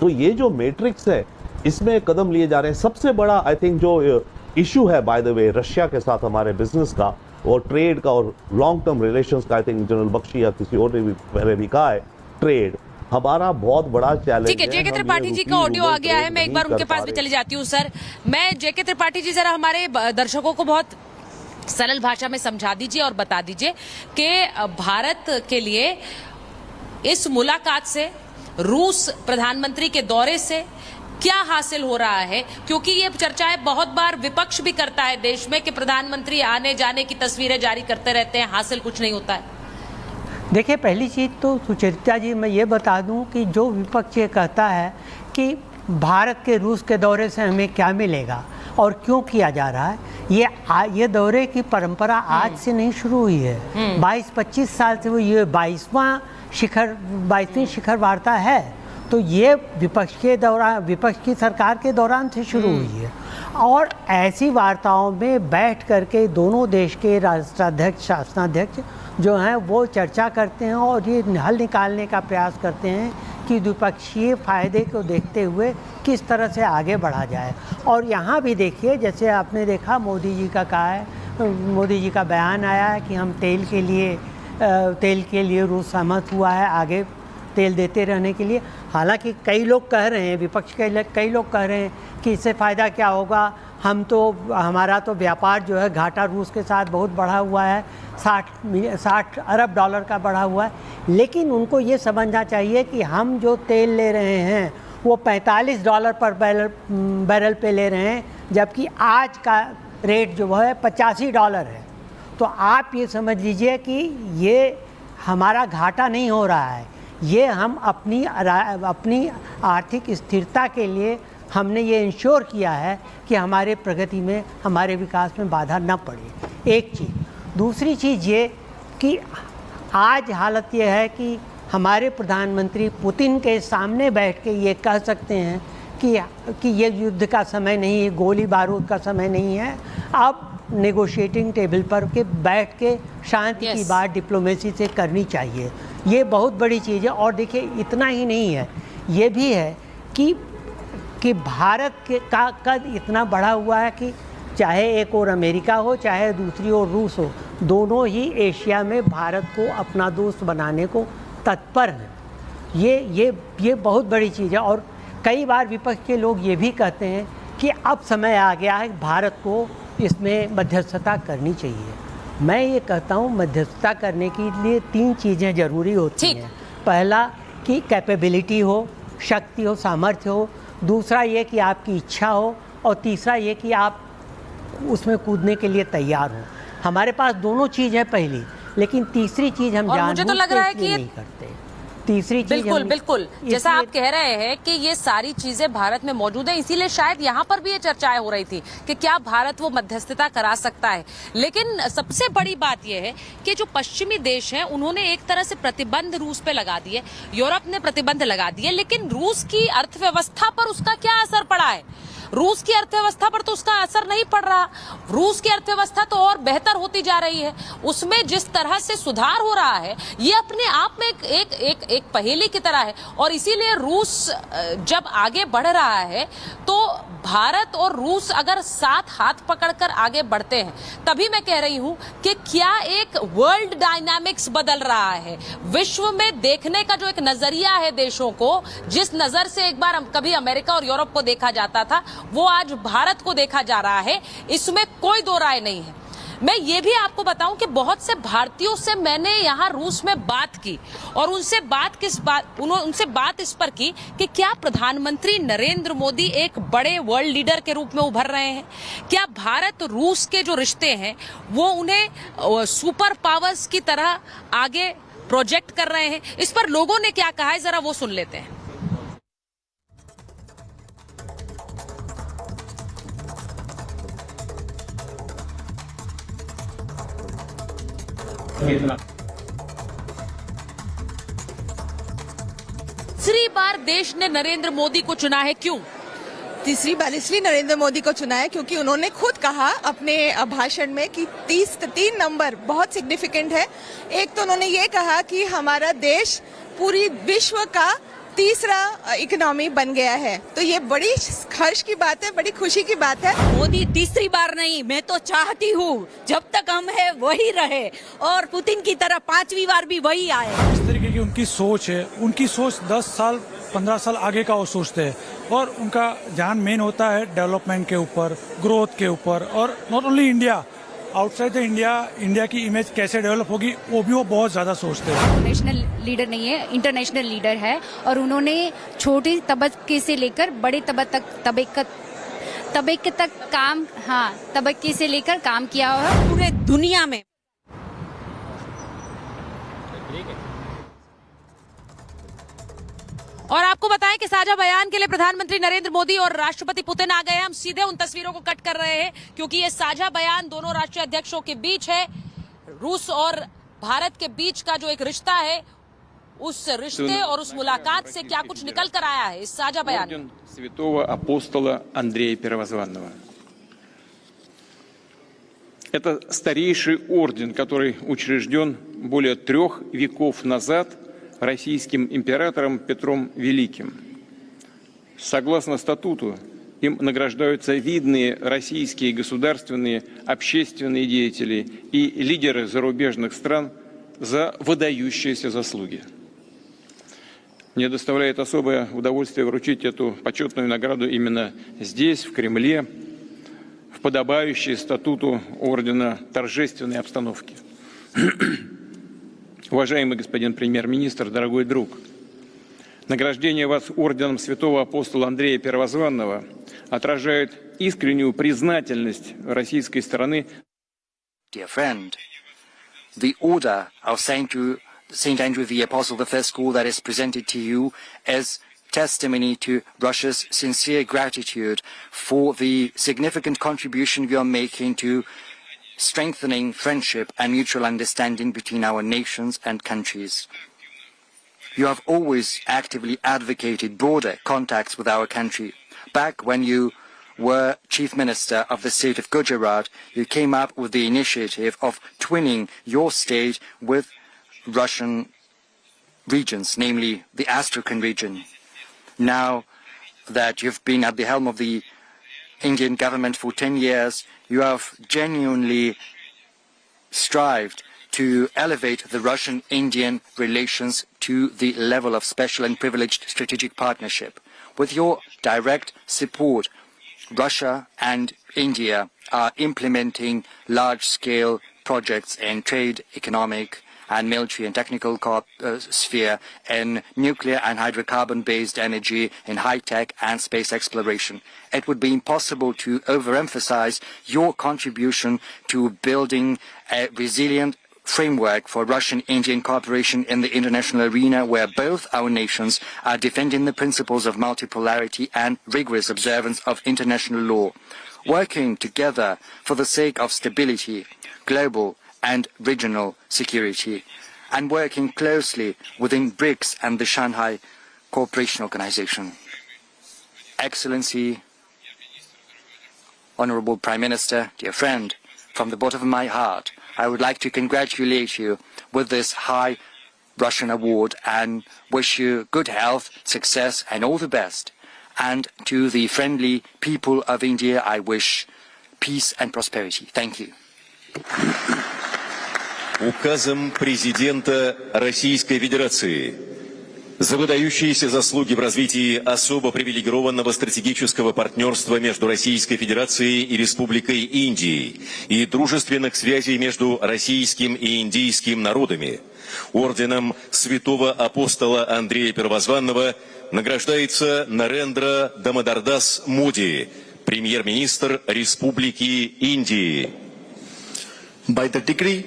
तो ये जो मैट्रिक्स है, इसमें कदम लिए जा रहे हैं। सबसे बड़ा आई थिंक जो इशू है बाय द वे रशिया के साथ हमारे बिजनेस का और ट्रेड का और लॉन्ग टर्म रिलेशंस का, आई थिंक जनरल बख्शी या किसी और ने भी पहले भी कहा है, ट्रेड हमारा बहुत बड़ा चैलेंज है। ठीक है, जेके त्रिपाठी जी का ऑडियो आ गया है, मैं एक बार उनके पास भी चली जाती हूँ। सर, मैं जेके त्रिपाठी जी, जरा हमारे दर्शकों को बहुत सरल भाषा में समझा दीजिए और बता दीजिए कि भारत के लिए इस मुलाकात से, रूस प्रधानमंत्री के दौरे से क्या हासिल हो रहा है, क्योंकि ये चर्चाएं बहुत बार विपक्ष भी करता है देश में कि प्रधानमंत्री आने जाने की तस्वीरें जारी करते रहते हैं, हासिल कुछ नहीं होता है। देखिए, पहली चीज़ तो सुचरिता जी मैं ये बता दूं कि जो विपक्ष ये कहता है कि भारत के रूस के दौरे से हमें क्या मिलेगा और क्यों किया जा रहा है, ये दौरे की परंपरा आज से नहीं शुरू हुई है। 22-25 साल से वो ये 22वीं शिखर वार्ता है, तो ये विपक्ष की सरकार के दौरान से शुरू हुई है। और ऐसी वार्ताओं में बैठ करके दोनों देश के राष्ट्राध्यक्ष, शासनाध्यक्ष जो हैं वो चर्चा करते हैं और ये हल निकालने का प्रयास करते हैं कि द्विपक्षीय फायदे को देखते हुए किस तरह से आगे बढ़ा जाए। और यहाँ भी देखिए, जैसे आपने देखा मोदी जी का कहा है, मोदी जी का बयान आया है कि हम तेल के लिए रूस सहमत हुआ है आगे तेल देते रहने के लिए। हालांकि कई लोग कह रहे हैं, विपक्ष के कई लोग कह रहे हैं कि इससे फ़ायदा क्या होगा, हमारा तो व्यापार जो है घाटा रूस के साथ बहुत बढ़ा हुआ है, 60 अरब डॉलर का बढ़ा हुआ है। लेकिन उनको ये समझना चाहिए कि हम जो तेल ले रहे हैं वो $45 पर बैरल पे ले रहे हैं, जबकि आज का रेट जो है $85 है। तो आप ये समझ लीजिए कि ये हमारा घाटा नहीं हो रहा है, ये हम अपनी आर्थिक स्थिरता के लिए हमने ये इंश्योर किया है कि हमारे प्रगति में, हमारे विकास में बाधा न पड़े। एक चीज़। दूसरी चीज़ ये कि आज हालत ये है कि हमारे प्रधानमंत्री पुतिन के सामने बैठ के ये कह सकते हैं कि ये युद्ध का समय नहीं है, गोली बारूद का समय नहीं है, अब नेगोशिएटिंग टेबल पर के बैठ के शांति की बात डिप्लोमेसी से करनी चाहिए। ये बहुत बड़ी चीज़ है। और देखिए, इतना ही नहीं है, ये भी है कि भारत का कद इतना बढ़ा हुआ है कि चाहे एक और अमेरिका हो, चाहे दूसरी ओर रूस हो, दोनों ही एशिया में भारत को अपना दोस्त बनाने को तत्पर हैं। ये बहुत बड़ी चीज़ है। और कई बार विपक्ष के लोग ये भी कहते हैं कि अब समय आ गया है, भारत को इसमें मध्यस्थता करनी चाहिए। मैं ये कहता हूँ मध्यस्थता करने के लिए 3 चीज़ें ज़रूरी होती हैं। पहला कि कैपेबिलिटी हो, शक्ति हो, सामर्थ्य हो। दूसरा ये कि आपकी इच्छा हो, और तीसरा ये कि आप उसमें कूदने के लिए तैयार हो। हमारे पास दोनों चीज़ है पहली, लेकिन तीसरी चीज़ हम मुझे तो लग रहा है कि नहीं करते। तीसरी चीज बिल्कुल बिल्कुल जैसा आप कह रहे हैं कि ये सारी चीजें भारत में मौजूद है, इसीलिए शायद यहाँ पर भी ये चर्चाएं हो रही थी कि क्या भारत वो मध्यस्थता करा सकता है। लेकिन सबसे बड़ी बात ये है कि जो पश्चिमी देश हैं उन्होंने एक तरह से प्रतिबंध रूस पे लगा दिए, यूरोप ने प्रतिबंध लगा दिए, लेकिन रूस की अर्थव्यवस्था पर उसका क्या असर पड़ा है? रूस की अर्थव्यवस्था पर तो उसका असर नहीं पड़ रहा। रूस की अर्थव्यवस्था तो और बेहतर होती जा रही है। उसमें जिस तरह से सुधार हो रहा है ये अपने आप में एक पहेली की तरह है, और इसीलिए रूस जब आगे बढ़ रहा है तो भारत और रूस अगर साथ हाथ पकड़कर आगे बढ़ते हैं, तभी मैं कह रही हूं कि क्या एक वर्ल्ड डायनामिक्स बदल रहा है। विश्व में देखने का जो एक नजरिया है देशों को, जिस नजर से एक बार कभी अमेरिका और यूरोप को देखा जाता था, वो आज भारत को देखा जा रहा है, इसमें कोई दो राय नहीं है। मैं ये भी आपको बताऊं कि बहुत से भारतीयों से मैंने यहाँ रूस में बात की, और उनसे बात इस पर की कि क्या प्रधानमंत्री नरेंद्र मोदी एक बड़े वर्ल्ड लीडर के रूप में उभर रहे हैं? क्या भारत रूस के जो रिश्ते हैं वो उन्हें सुपर पावर्स की तरह आगे प्रोजेक्ट कर रहे हैं? इस पर लोगों ने क्या कहा है, जरा वो सुन लेते हैं। तीसरी बार देश ने नरेंद्र मोदी को चुना है, क्यों? तीसरी बार इसलिए नरेंद्र मोदी को चुना है क्योंकि उन्होंने खुद कहा अपने भाषण में कि 3 नंबर बहुत सिग्निफिकेंट है। एक तो उन्होंने ये कहा कि हमारा देश पूरी विश्व का तीसरा इकोनॉमी बन गया है, तो ये बड़ी हर्ष की बात है, बड़ी खुशी की बात है। मोदी तीसरी बार नहीं, मैं तो चाहती हूँ जब तक हम है वही रहे, और पुतिन की तरह 5वीं बार भी वही आए। इस तरीके की उनकी सोच है, उनकी सोच 10 साल 15 साल आगे का वो सोचते हैं, और उनका ध्यान मेन होता है डेवलपमेंट के ऊपर, ग्रोथ के ऊपर, और not only India, outside the India की इमेज कैसे डेवलप होगी वो भी वो बहुत ज्यादा सोचते हैं। नेशनल लीडर नहीं है, इंटरनेशनल लीडर है, और उन्होंने छोटे तबके से लेकर बड़े तबके तक काम, तबके से लेकर काम किया हुआ है पूरे दुनिया में। और आपको बताएं कि साझा बयान के लिए प्रधानमंत्री नरेंद्र मोदी और राष्ट्रपति पुतिन आ गए हैं। हम सीधे उन तस्वीरों को कट कर रहे हैं क्योंकि ये साझा बयान दोनों राष्ट्रीय अध्यक्षों के बीच है। रूस और भारत के बीच का जो एक रिश्ता है, उस रिश्ते और उस मुलाकात से क्या कुछ निकल कर आया है इस साझा बयान में। Святого апостола Андрея Первозванного. Это старейший орден, который учрежден более 3 веков назад российским императором Петром Великим. Согласно статуту, им награждаются видные российские государственные, общественные деятели и лидеры зарубежных стран за выдающиеся заслуги. Мне доставляет особое удовольствие вручить эту почетную награду именно здесь, в Кремле, в подобающей статуту ордена торжественной обстановке. Уважаемый господин премьер-министр, дорогой друг, награждение вас орденом святого апостола Андрея Первозванного отражает искреннюю признательность российской стороны. Dear friend, the order of Saint Andrew the Apostle, the first school that is presented to you as testimony to Russia's sincere gratitude for the significant contribution you are making to strengthening friendship and mutual understanding between our nations and countries. You have always actively advocated broader contacts with our country. Back when you were Chief Minister of the state of Gujarat, you came up with the initiative of twinning your state with Russian regions, namely the Astrakhan region. Now that you've been at the helm of the Indian government for 10 years, you have genuinely strived to elevate the Russian-Indian relations to the level of special and privileged strategic partnership. With your direct support, Russia and India are implementing large-scale projects in trade, economic, and military and technical sphere, in nuclear and hydrocarbon-based energy, in high-tech and space exploration. It would be impossible to overemphasize your contribution to building a resilient framework for Russian-Indian cooperation in the international arena, where both our nations are defending the principles of multipolarity and rigorous observance of international law, working together for the sake of stability, global and regional security, and working closely within BRICS and the Shanghai Cooperation Organization. Excellency, Honorable Prime Minister, dear friend, from the bottom of my heart, I would like to congratulate you with this high Russian award and wish you good health, success and all the best. And to the friendly people of India, I wish peace and prosperity. Thank you. Указом президента Российской Федерации за выдающиеся заслуги в развитии особо привилегированного стратегического партнерства между Российской Федерацией и Республикой Индии и дружественных связей между российским и индийским народами орденом Святого Апостола Андрея Первозванного награждается Нарендра Дамодардас Моди, премьер-министр Республики Индии. By the decree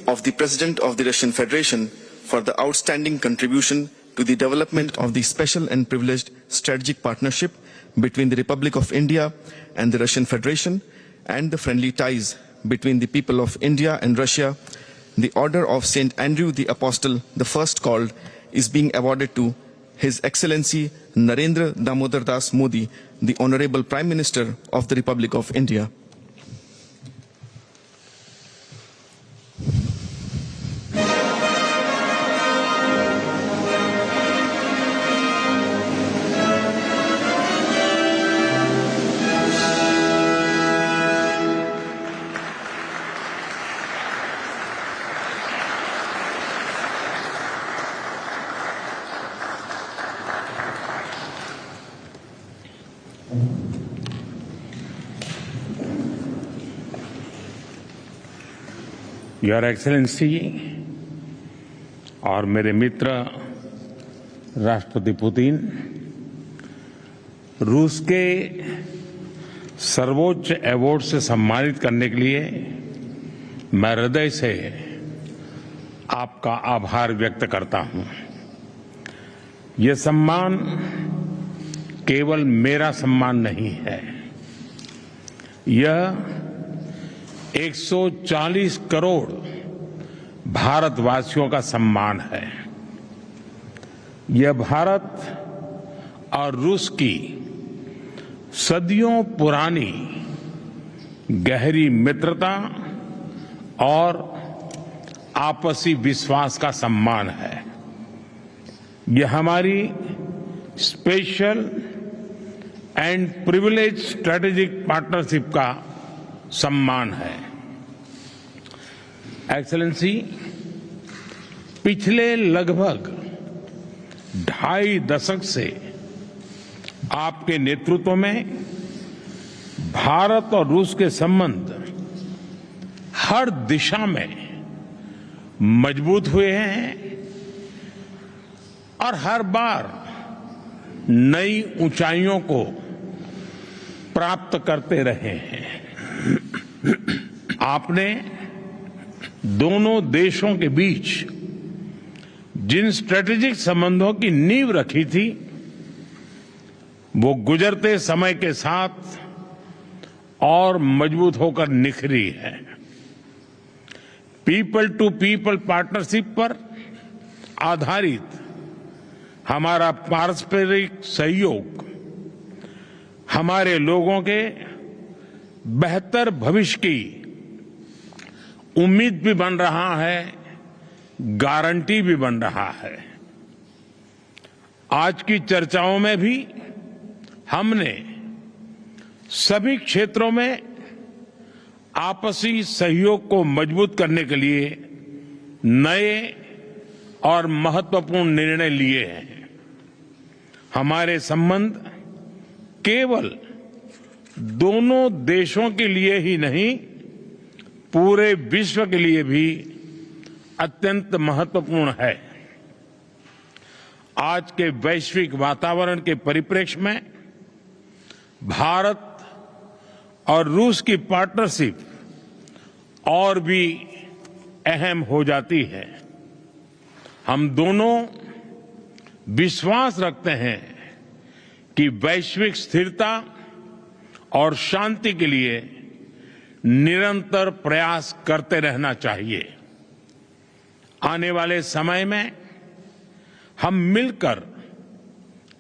of the President of the Russian Federation for the outstanding contribution to the development of the special and privileged strategic partnership between the Republic of India and the Russian Federation and the friendly ties between the people of India and Russia, the Order of St. Andrew the Apostle, the first called, is being awarded to His Excellency Narendra Damodar Das Modi, the Honorable Prime Minister of the Republic of India. Your excellency और मेरे मित्र राष्ट्रपति Putin, रूस के सर्वोच्च award से सम्मानित करने के लिए मैं हृदय से आपका आभार व्यक्त करता हूं। यह सम्मान केवल मेरा सम्मान नहीं है, यह 140 करोड़ भारतवासियों का सम्मान है। यह भारत और रूस की सदियों पुरानी गहरी मित्रता और आपसी विश्वास का सम्मान है। यह हमारी special and privilege strategic partnership का सम्मान है। एक्सेलेंसी, पिछले लगभग 2.5 दशक से आपके नेतृत्व में भारत और रूस के संबंध हर दिशा में मजबूत हुए हैं और हर बार नई ऊंचाइयों को प्राप्त करते रहे हैं। आपने दोनों देशों के बीच जिन स्ट्रेटेजिक संबंधों की नींव रखी थी, वो गुजरते समय के साथ और मजबूत होकर निखरी है। पीपल टू पीपल पार्टनरशिप पर आधारित हमारा पारस्परिक सहयोग हमारे लोगों के बेहतर भविष्य की उम्मीद भी बन रहा है, गारंटी भी बन रहा है। आज की चर्चाओं में भी हमने सभी क्षेत्रों में आपसी सहयोग को मजबूत करने के लिए नए और महत्वपूर्ण निर्णय लिए हैं। हमारे संबंध केवल दोनों देशों के लिए ही नहीं, पूरे विश्व के लिए भी अत्यंत महत्वपूर्ण है। आज के वैश्विक वातावरण के परिप्रेक्ष्य में भारत और रूस की पार्टनरशिप और भी अहम हो जाती है। हम दोनों विश्वास रखते हैं कि वैश्विक स्थिरता और शांति के लिए निरंतर प्रयास करते रहना चाहिए। आने वाले समय में हम मिलकर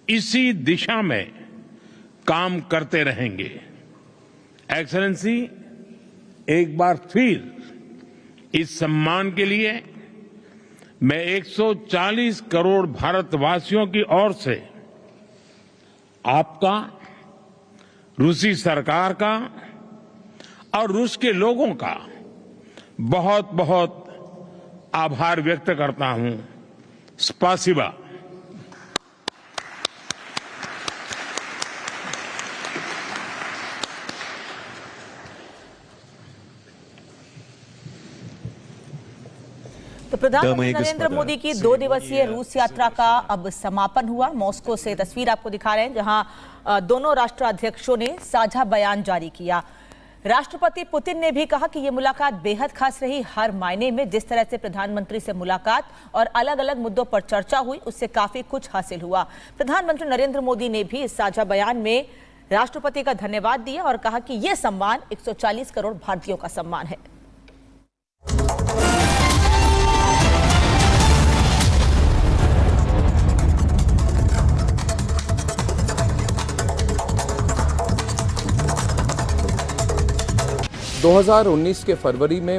इसी दिशा में काम करते रहेंगे। एक्सेलेंसी, एक बार फिर इस सम्मान के लिए मैं 140 करोड़ भारतवासियों की ओर से आपका, रूसी सरकार का और रूस के लोगों का बहुत बहुत आभार व्यक्त करता हूं। स्पासिबा। तो प्रधानमंत्री नरेंद्र मोदी की 2 दिवसीय रूस यात्रा का अब समापन हुआ। मॉस्को से तस्वीर आपको दिखा रहे हैं, जहां दोनों राष्ट्राध्यक्षों ने साझा बयान जारी किया। राष्ट्रपति पुतिन ने भी कहा कि ये मुलाकात बेहद खास रही। हर मायने में जिस तरह से प्रधानमंत्री से मुलाकात और अलग अलग मुद्दों पर चर्चा हुई, उससे काफी कुछ हासिल हुआ। प्रधानमंत्री नरेंद्र मोदी ने भी इस साझा बयान में राष्ट्रपति का धन्यवाद दिया और कहा कि यह सम्मान 140 करोड़ भारतीयों का सम्मान है। दो 2019 के फरवरी में मैं